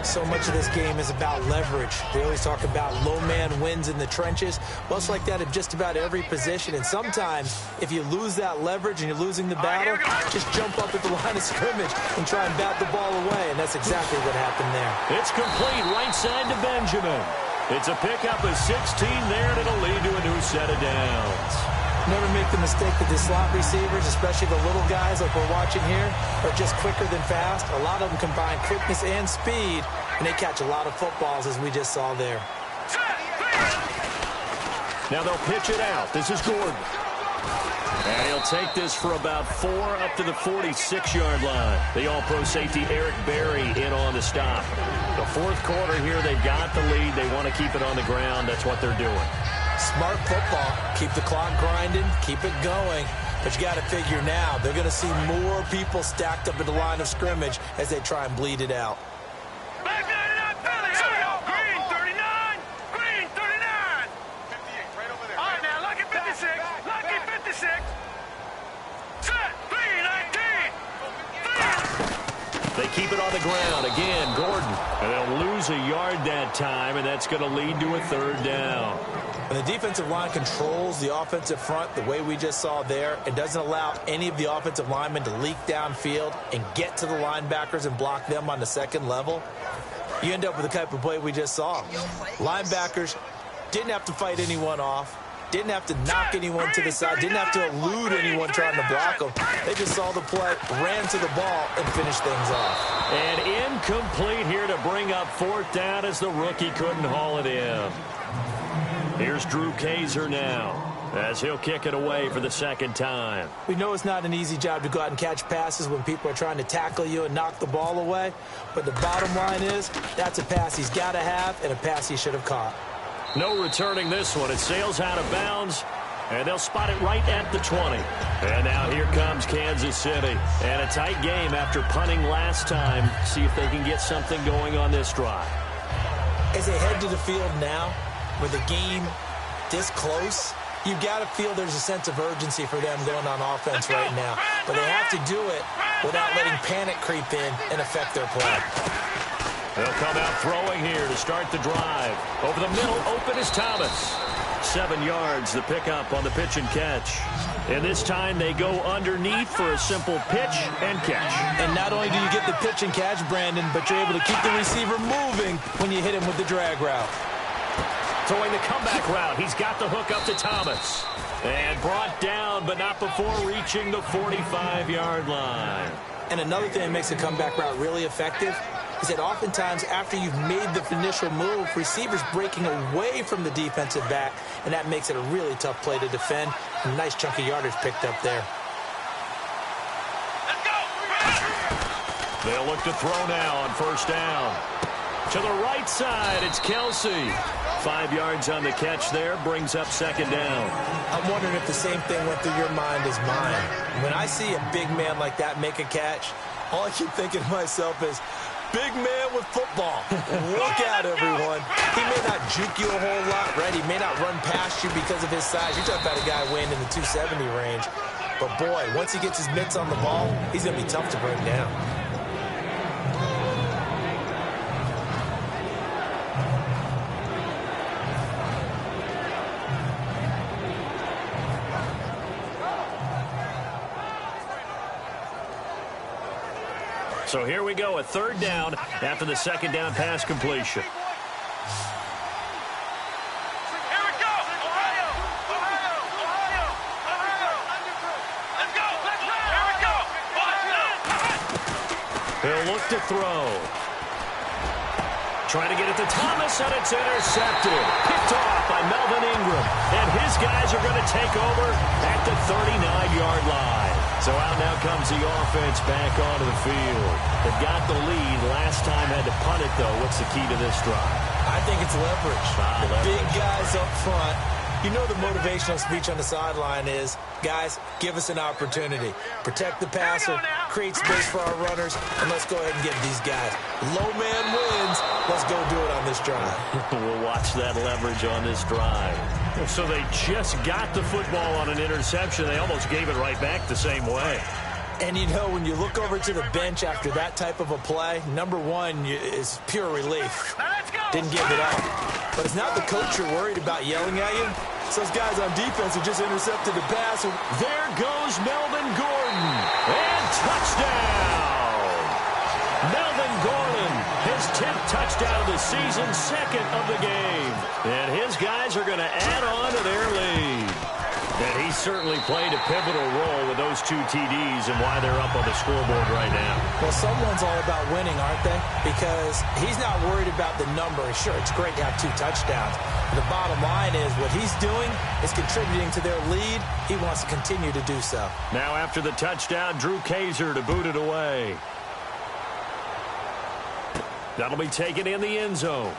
So much of this game is about leverage. They always talk about low man wins in the trenches. Well, it's like that in just about every position. And sometimes, if you lose that leverage and you're losing the battle, just jump up at the line of scrimmage and try and bat the ball away. And that's exactly what happened there. It's complete right side to Benjamin. It's a pickup of 16 there, and it'll lead to a new set of downs. Never make the mistake that the slot receivers, especially the little guys like we're watching here, are just quicker than fast. A lot of them combine quickness and speed, and they catch a lot of footballs, as we just saw there. Now they'll pitch it out. This is Gordon. And he'll take this for about 4 up to the 46-yard line. The all-pro safety Eric Berry in on the stop. The 4th quarter here, they've got the lead. They want to keep it on the ground. That's what they're doing. Smart football. Keep the clock grinding. Keep it going. But you got to figure now, they're going to see more people stacked up at the line of scrimmage as they try and bleed it out. Back 99, Philly. Here we go. Green 39. Green 39. 58, right over there. All right, now, lucky 56. Lucky 56. Set. 319. They keep it on the ground. Again, Gordon. And they'll lose a yard that time, and that's going to lead to a 3rd down. When the defensive line controls the offensive front the way we just saw there, it doesn't allow any of the offensive linemen to leak downfield and get to the linebackers and block them on the 2nd level. You end up with the type of play we just saw. Linebackers didn't have to fight anyone off, didn't have to knock anyone to the side, didn't have to elude anyone trying to block them. They just saw the play, ran to the ball, and finished things off. And incomplete here to bring up 4th down as the rookie couldn't haul it in. Here's Drew Kaiser now as he'll kick it away for the 2nd time. We know it's not an easy job to go out and catch passes when people are trying to tackle you and knock the ball away. But the bottom line is that's a pass he's got to have and a pass he should have caught. No returning this one. It sails out of bounds, and they'll spot it right at the 20. And now here comes Kansas City. And a tight game after punting last time. See if they can get something going on this drive. As they head to the field now, with the game this close, you've got to feel there's a sense of urgency for them going on offense right now. But they have to do it without letting panic creep in and affect their play. They'll come out throwing here to start the drive. Over the middle, open is Thomas. 7 yards, the pickup on the pitch and catch. And this time they go underneath for a simple pitch and catch. And not only do you get the pitch and catch, Brandon, but you're able to keep the receiver moving when you hit him with the drag route. Throwing the comeback route. He's got the hook up to Thomas. And brought down, but not before reaching the 45-yard line. And another thing that makes the comeback route really effective is that oftentimes after you've made the initial move, receivers breaking away from the defensive back, and that makes it a really tough play to defend. A nice chunk of yardage picked up there. Let's go. They'll look to throw now on first down. To the right side, it's Kelsey. 5 yards on the catch there, brings up second down. I'm wondering if the same thing went through your mind as mine. When I see a big man like that make a catch, all I keep thinking to myself is, big man with football. Look out, everyone. He may not juke you a whole lot, right? He may not run past you because of his size. You're talking about a guy weighing in the 270 range. But, boy, once he gets his mitts on the ball, he's going to be tough to bring down. So here we go, a third down after the second down pass completion. Here we go. Ohio. Ohio. Ohio. Ohio. Let's go. Let's go. Here we go. He'll look to throw. Trying to get it to Thomas, and it's intercepted. Picked off by Melvin Ingram. And his guys are going to take over at the 39-yard line. So out now comes the offense back onto the field. They've got the lead. Last time had to punt it, though. What's the key to this drive? I think it's leverage. The big guys up front. You know the motivational speech on the sideline is, guys, give us an opportunity. Protect the passer, create space for our runners, and let's go ahead and get these guys. Low man wins. Let's go do it on this drive. We'll watch that leverage on this drive. So they just got the football on an interception. They almost gave it right back the same way. And, you know, when you look over to the bench after that type of a play, number one is pure relief. Didn't give it up. But it's not the coach you're worried about yelling at you. It's those guys on defense who just intercepted the pass. There goes Melvin Gordon. And touchdown. Melvin Gordon, his 10th touchdown of the season, second of the game. And his guys are going to add on to their lead. And he certainly played a pivotal role with those 2 TDs and why they're up on the scoreboard right now. Well, someone's all about winning, aren't they? Because he's not worried about the number. Sure, it's great to have 2 touchdowns. But the bottom line is what he's doing is contributing to their lead. He wants to continue to do so. Now after the touchdown, Drew Kaiser to boot it away. That'll be taken in the end zone.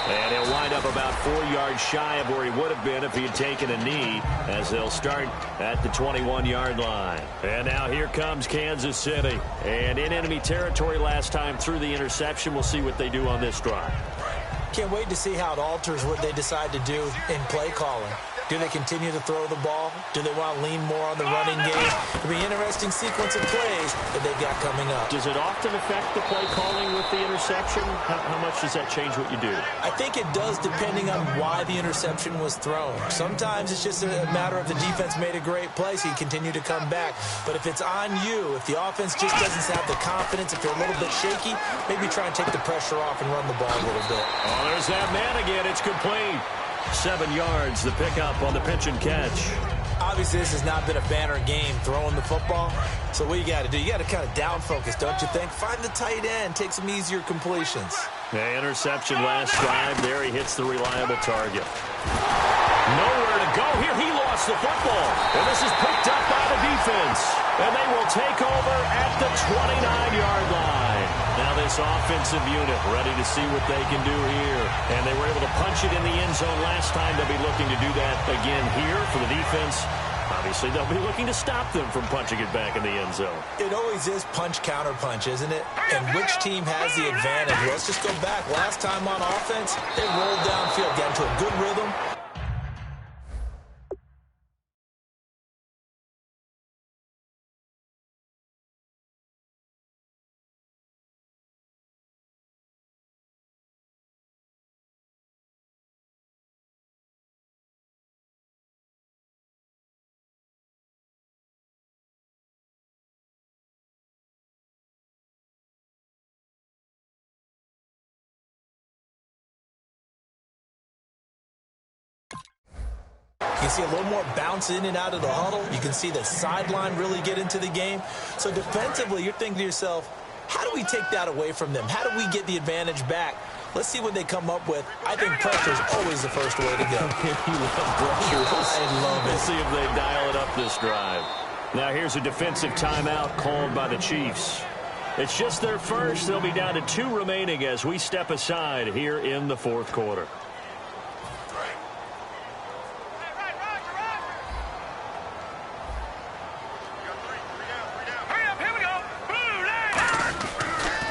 And he'll wind up about 4 yards shy of where he would have been if he had taken a knee, as they'll start at the 21-yard line. And now here comes Kansas City. And in enemy territory last time through the interception. We'll see what they do on this drive. Can't wait to see how it alters what they decide to do in play calling. Do they continue to throw the ball? Do they want to lean more on the running game? It'll be an interesting sequence of plays that they've got coming up. Does it often affect the play calling with the interception? How much does that change what you do? I think it does, depending on why the interception was thrown. Sometimes it's just a matter of the defense made a great play, so you continue to come back. But if it's on you, if the offense just doesn't have the confidence, if you're a little bit shaky, maybe try and take the pressure off and run the ball a little bit. Oh, there's that man again. It's complete. 7 yards, the pickup on the pitch and catch. Obviously, this has not been a banner game throwing the football. So what you got to do, you got to kind of down focus, don't you think? Find the tight end, take some easier completions. The interception last drive. There he hits the reliable target. Nowhere to go here. He lost the football. And this is picked up by the defense. And they will take over at the 29-yard line. Now this offensive unit ready to see what they can do here. And they were able to punch it in the end zone last time. They'll be looking to do that again here for the defense. Obviously, they'll be looking to stop them from punching it back in the end zone. It always is punch-counter-punch, isn't it? And which team has the advantage? Let's just go back. Last time on offense, they rolled downfield, got into a good rhythm. You can see a little more bounce in and out of the huddle. You can see the sideline really get into the game. So defensively, you're thinking to yourself, how do we take that away from them? How do we get the advantage back? Let's see what they come up with. I think pressure is always the first way to go. I love it. We'll see if they dial it up this drive. Now here's a defensive timeout called by the Chiefs. It's just their first. They'll be down to 2 remaining as we step aside here in the fourth quarter.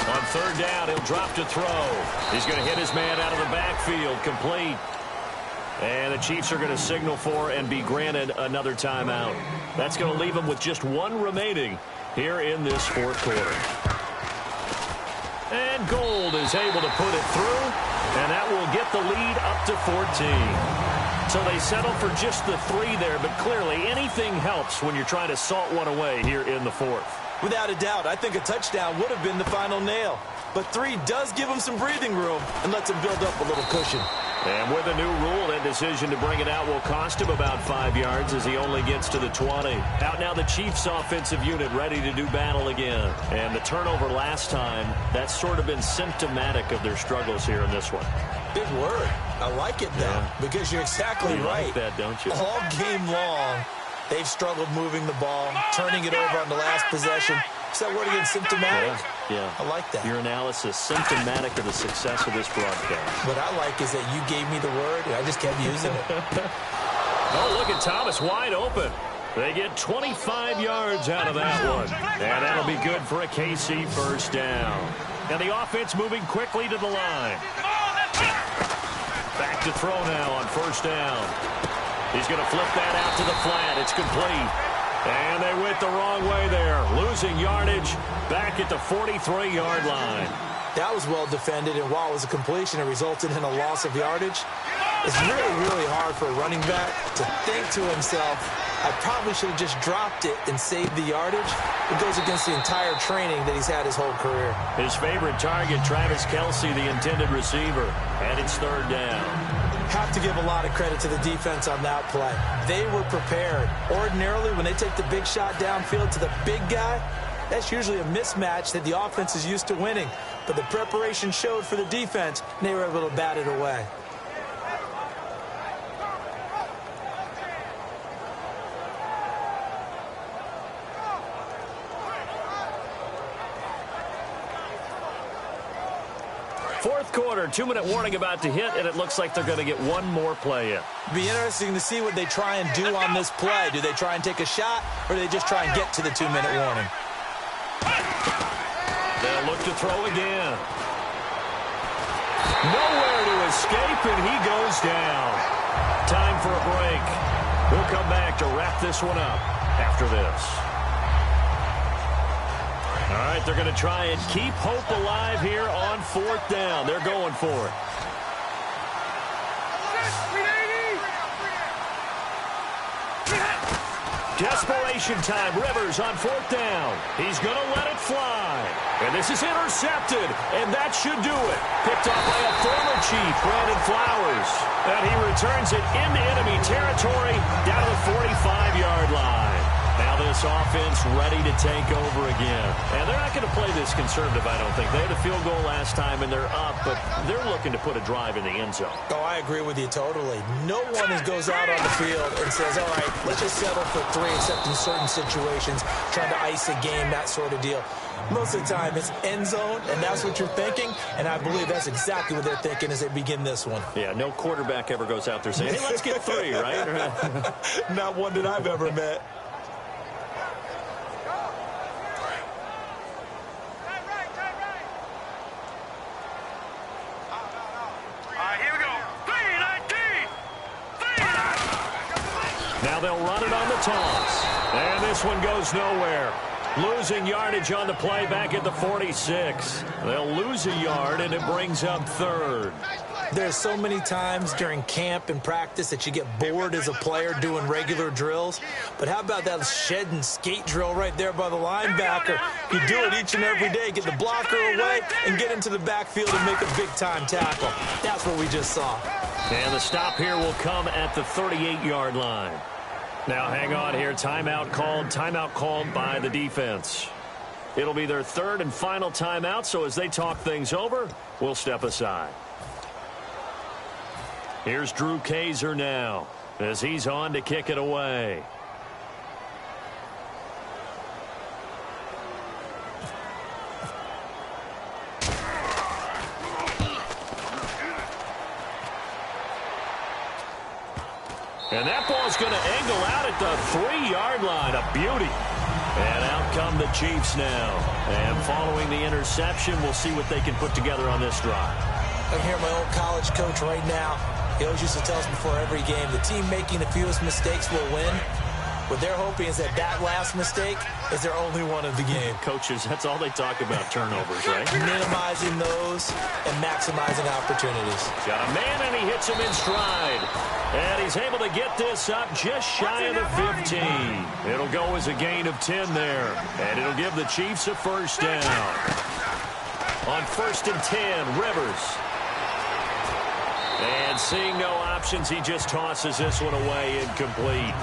On third down, he'll drop to throw. He's going to hit his man out of the backfield, complete. And the Chiefs are going to signal for and be granted another timeout. That's going to leave them with just 1 remaining here in this fourth quarter. And Gold is able to put it through, and that will get the lead up to 14. So they settle for just the 3 there, but clearly anything helps when you're trying to salt one away here in the fourth. Without a doubt, I think a touchdown would have been the final nail. But 3 does give him some breathing room and lets him build up a little cushion. And with a new rule, that decision to bring it out will cost him about 5 yards as he only gets to the 20. Out now the Chiefs offensive unit ready to do battle again. And the turnover last time, that's sort of been symptomatic of their struggles here in this one. Big word. I like it, though, because you're exactly right. Like that, don't you? All game long, they've struggled moving the ball, turning it over on the last possession. Is that word again, symptomatic? Yeah. I like that. Your analysis, symptomatic of the success of this broadcast. What I like is that you gave me the word, and I just kept using it. Oh, look at Thomas wide open. They get 25 yards out of that one. And that'll be good for a KC first down. And the offense moving quickly to the line. Back to throw now on first down. He's going to flip that out to the flat. It's complete. And they went the wrong way there. Losing yardage back at the 43-yard line. That was well defended, and while it was a completion, it resulted in a loss of yardage. It's really, really hard for a running back to think to himself, I probably should have just dropped it and saved the yardage. It goes against the entire training that he's had his whole career. His favorite target, Travis Kelce, the intended receiver. And it's third down. Have to give a lot of credit to the defense on that play. They were prepared. Ordinarily, when they take the big shot downfield to the big guy, that's usually a mismatch that the offense is used to winning. But the preparation showed for the defense, and they were able to bat it away. Fourth quarter, 2-minute warning about to hit, and it looks like they're going to get one more play in. It'll be interesting to see what they try and do on this play. Do they try and take a shot, or do they just try and get to the 2-minute warning? They'll look to throw again. Nowhere to escape, and he goes down. Time for a break. We'll come back to wrap this one up after this. All right, they're going to try and keep hope alive here on fourth down. They're going for it. Desperation time. Rivers on fourth down. He's going to let it fly. And this is intercepted. And that should do it. Picked off by a former Chief, Brandon Flowers. And he returns it into enemy territory down to the 45-yard line. Now this offense ready to take over again. And they're not going to play this conservative, I don't think. They had a field goal last time, and they're up, but they're looking to put a drive in the end zone. Oh, I agree with you totally. No one goes out on the field and says, all right, let's just settle for 3, except in certain situations, trying to ice a game, that sort of deal. Most of the time, it's end zone, and that's what you're thinking, and I believe that's exactly what they're thinking as they begin this one. Yeah, no quarterback ever goes out there saying, hey, let's get 3, right? Not one that I've ever met. Now they'll run it on the toss. And this one goes nowhere. Losing yardage on the play back at the 46. They'll lose a yard, and it brings up third. There's so many times during camp and practice that you get bored as a player doing regular drills. But how about that shed and skate drill right there by the linebacker? You do it each and every day. Get the blocker away and get into the backfield and make a big-time tackle. That's what we just saw. And the stop here will come at the 38-yard line. Now hang on here. Timeout called by the defense. It'll be their third and final timeout, so as they talk things over, we'll step aside. Here's Drew Kaiser now as he's on to kick it away. And that ball's going to angle out at the 3-yard line. A beauty. And out come the Chiefs now. And following the interception, we'll see what they can put together on this drive. I can hear my old college coach right now. He always used to tell us before every game, the team making the fewest mistakes will win. What they're hoping is that last mistake is their only one of the game. Coaches, that's all they talk about, turnovers, right? Minimizing those and maximizing opportunities. Got a man, and he hits him in stride. And he's able to get this up just shy of the 15. It'll go as a gain of 10 there. And it'll give the Chiefs a first down. On 1st and 10, Rivers. And seeing no options, he just tosses this one away incomplete.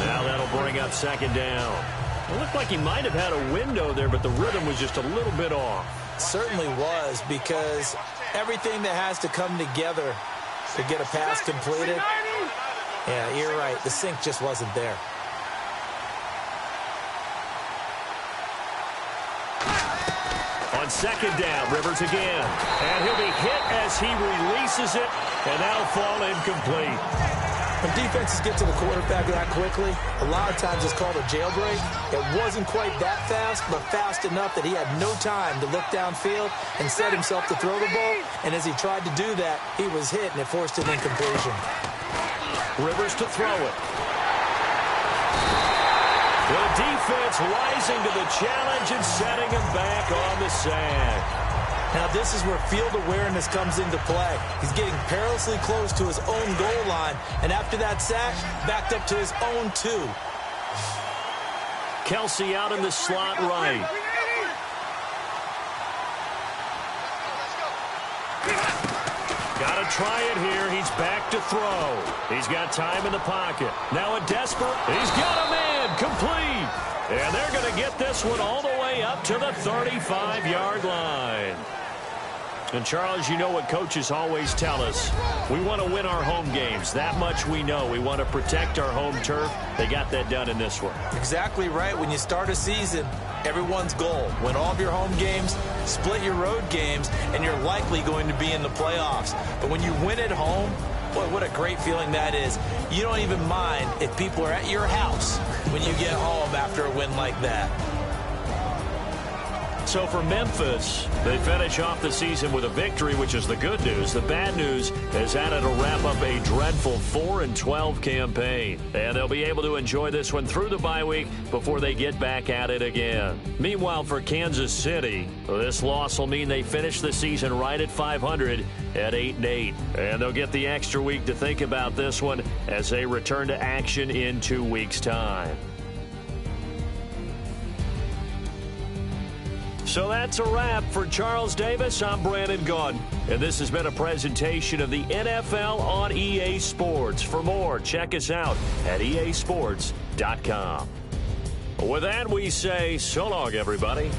Now that'll bring up 2nd down. It looked like he might have had a window there, but the rhythm was just a little bit off. It certainly was, because everything that has to come together to get a pass completed, yeah, you're right. The sync just wasn't there. On 2nd down, Rivers again. And he'll be hit as he releases it, and that'll fall incomplete. When defenses get to the quarterback that quickly, a lot of times it's called a jailbreak. It wasn't quite that fast, but fast enough that he had no time to look downfield and set himself to throw the ball. And as he tried to do that, he was hit, and it forced an incompletion. Rivers to throw it. The defense rising to the challenge and setting him back on the sack. Now, this is where field awareness comes into play. He's getting perilously close to his own goal line, and after that sack, backed up to his own 2. Kelsey out in the slot right. Got to try it here. He's back to throw. He's got time in the pocket. Now a desperate. He's got a man. Complete. And they're going to get this one all the way up to the 35-yard line. And, Charles, you know what coaches always tell us. We want to win our home games. That much we know. We want to protect our home turf. They got that done in this one. Exactly right. When you start a season, everyone's goal: win all of your home games, split your road games, and you're likely going to be in the playoffs. But when you win at home, boy, what a great feeling that is. You don't even mind if people are at your house when you get home after a win like that. So for Memphis, they finish off the season with a victory, which is the good news. The bad news is that it'll wrap up a dreadful 4-12 campaign. And they'll be able to enjoy this one through the bye week before they get back at it again. Meanwhile, for Kansas City, this loss will mean they finish the season right at 500 at 8-8. And they'll get the extra week to think about this one as they return to action in 2 weeks' time. So that's a wrap. For Charles Davis, I'm Brandon Gaudin. And this has been a presentation of the NFL on EA Sports. For more, check us out at easports.com. With that, we say so long, everybody.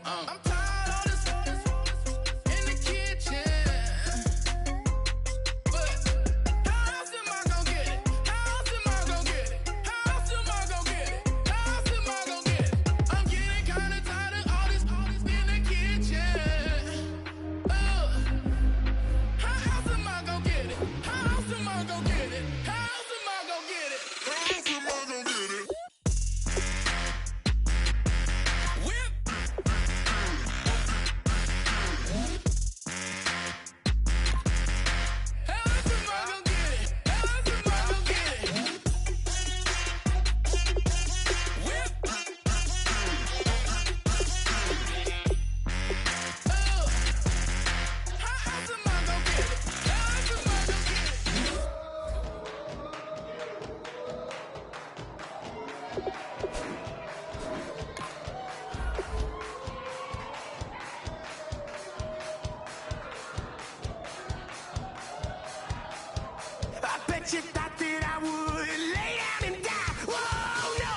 I'm tired of this in the kitchen. But how else am I gonna get it? How else am I gonna get it? How else am I gonna get it? How else am I gonna get it? I'm getting kinda tired of all this in the kitchen. How else am I gonna get it? How else am I gonna get it? How else am I gonna get it? How else am I gonna get it? Whip. How else am I gonna get it? How else am I gonna get it? Whip. How else am I gonna get it? How else am I gonna get it? I bet you thought that I would lay down and die. Whoa, no.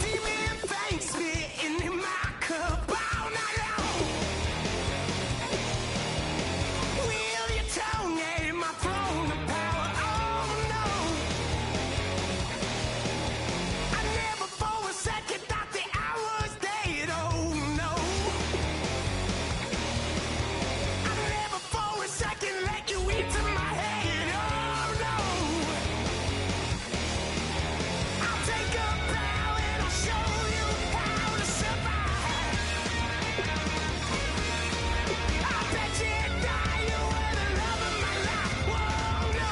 Demon things spitting in my cup all night long. Wheel your tongue at my throne of power. Oh, no. I never for a second thought that I was dead. Oh, no. I never for a second let you into my head. Oh, no. I'll take a bow and I'll show you how to survive. I bet you die, you were the love of my life. Whoa, no.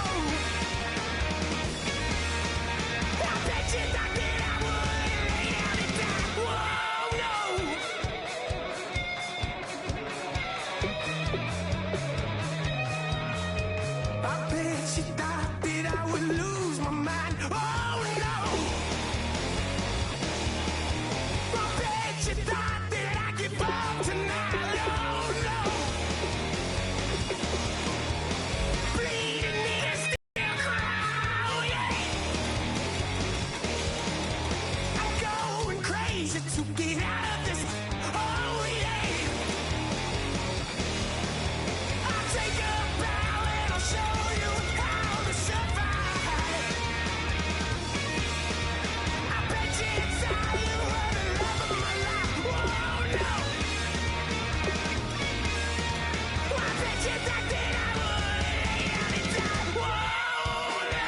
I bet you thought that I would lay down and die. Whoa, no. I bet you thought that I would lose my mind. Oh, no. I bet you thought that I'd give up tonight. Oh, no. Bleeding ears still cry. Oh, yeah. I'm going crazy to get out of this. Oh, yeah. I'll take a bow and I'll show you how to survive. I bet you die, you were the love of my life. Whoa, no. I bet you thought that I would lay down and die. Whoa, no.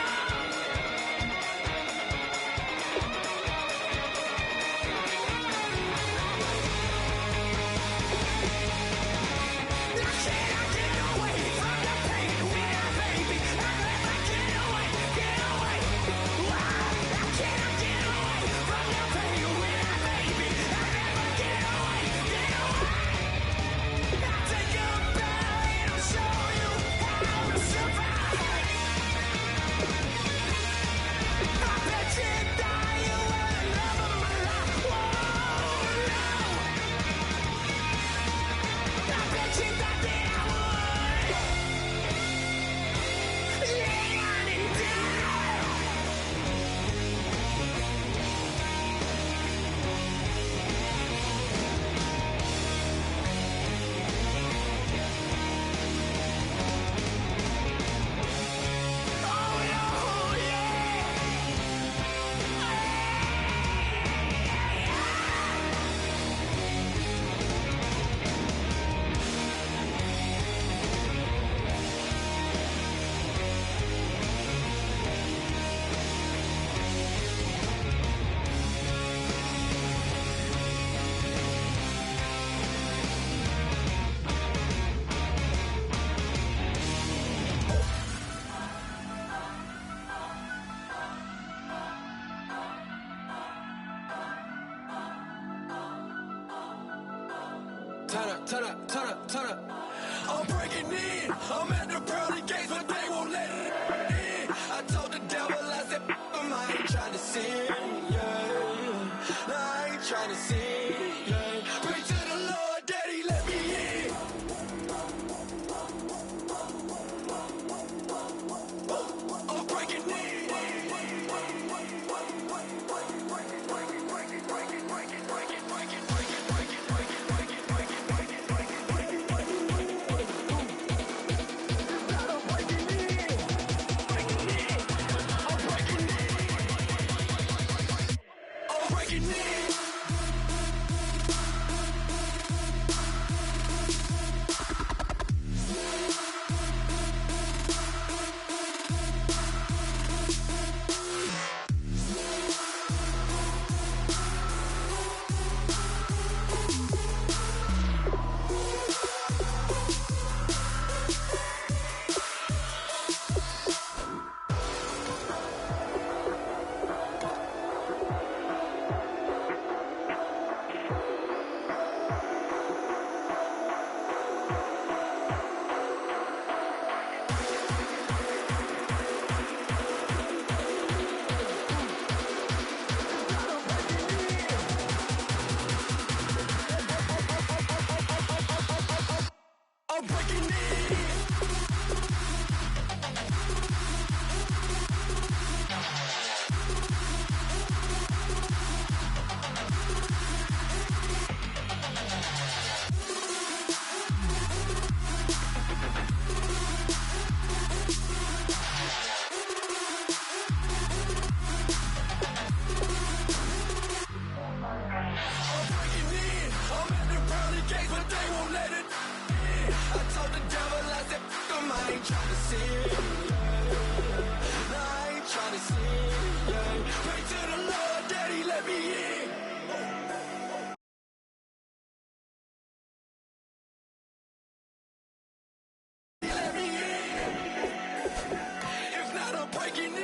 Now can I get away from the pain when I, baby? I never get away, get away. Why? Now can I get away from the pain when I, baby? I never get away, get away. I'll take a bow and I'll show you how to survive. I bet you die, you were the love of my life. Whoa, no. I bet you thought that I would lay down and die. Oh, no, yeah. Turn up, turn up, turn up, turn up. I'm breaking in. I'm at the pearly gates, but they won't let it in. I told the devil, I said, I ain't trying to sin, yeah. No, I ain't trying to sin, yeah. Pray to the Lord, Daddy, let me in. I'm breaking in. sin. I ain't tryna sin. Pray to the Lord, Daddy, let me in. Let me in. If not, I'm breaking in.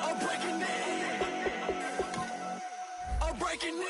I'm breaking in. I'm breaking in.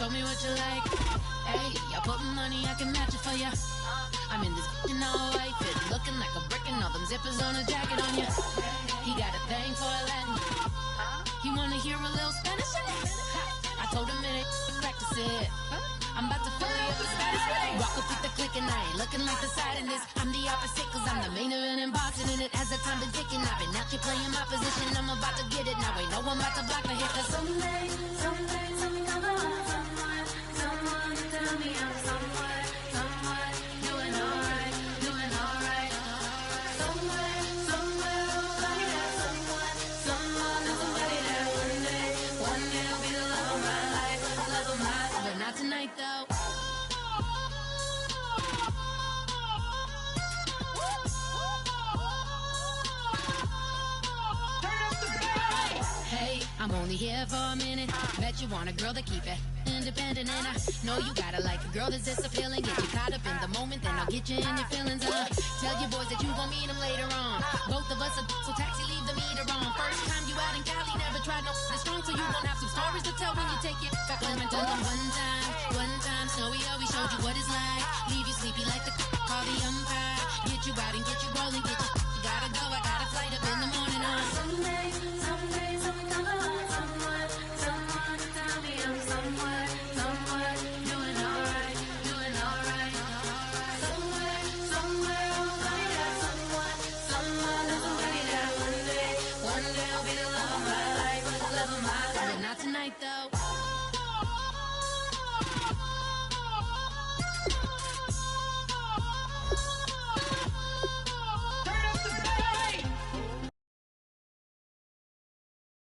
Show me what you like. Hey, I put money, I can match it for ya. I'm in this in all white fit, looking like a brick and all them zippers on a jacket on ya. He got a thing for a Latin. He wanna hear a little Spanish in it. I told him it ain't practice it. I'm about to fill you up with status. Rock up with the click and I ain't looking like the side in this. I'm the opposite cause I'm the main event and boxing in it. As the time been ticking, I've been out here playing my position. I'm about to get it now. Ain't no one about to block the hit. Cause someday, something come along. Someone tell me I'm somewhere, doing alright. Somewhere, like that. Someone, and somebody that one day will be the love of my life, but not tonight though. Hey, I'm only here for a minute. Bet you want a girl to keep it independent, and I know you gotta like a girl that's this appealing. Get you caught up in the moment, then I'll get you in your feelings. Tell your boys that you gon' meet them later on. Both of us are so taxi, leave the meter on. First time you out in Cali, never tried no strong, so you gon' have some stories to tell when you take it back home and tell them one time, Snowy always showed you what it's like. Leave you sleepy like the call the umpire. Get you out and get you rolling, get you gotta go.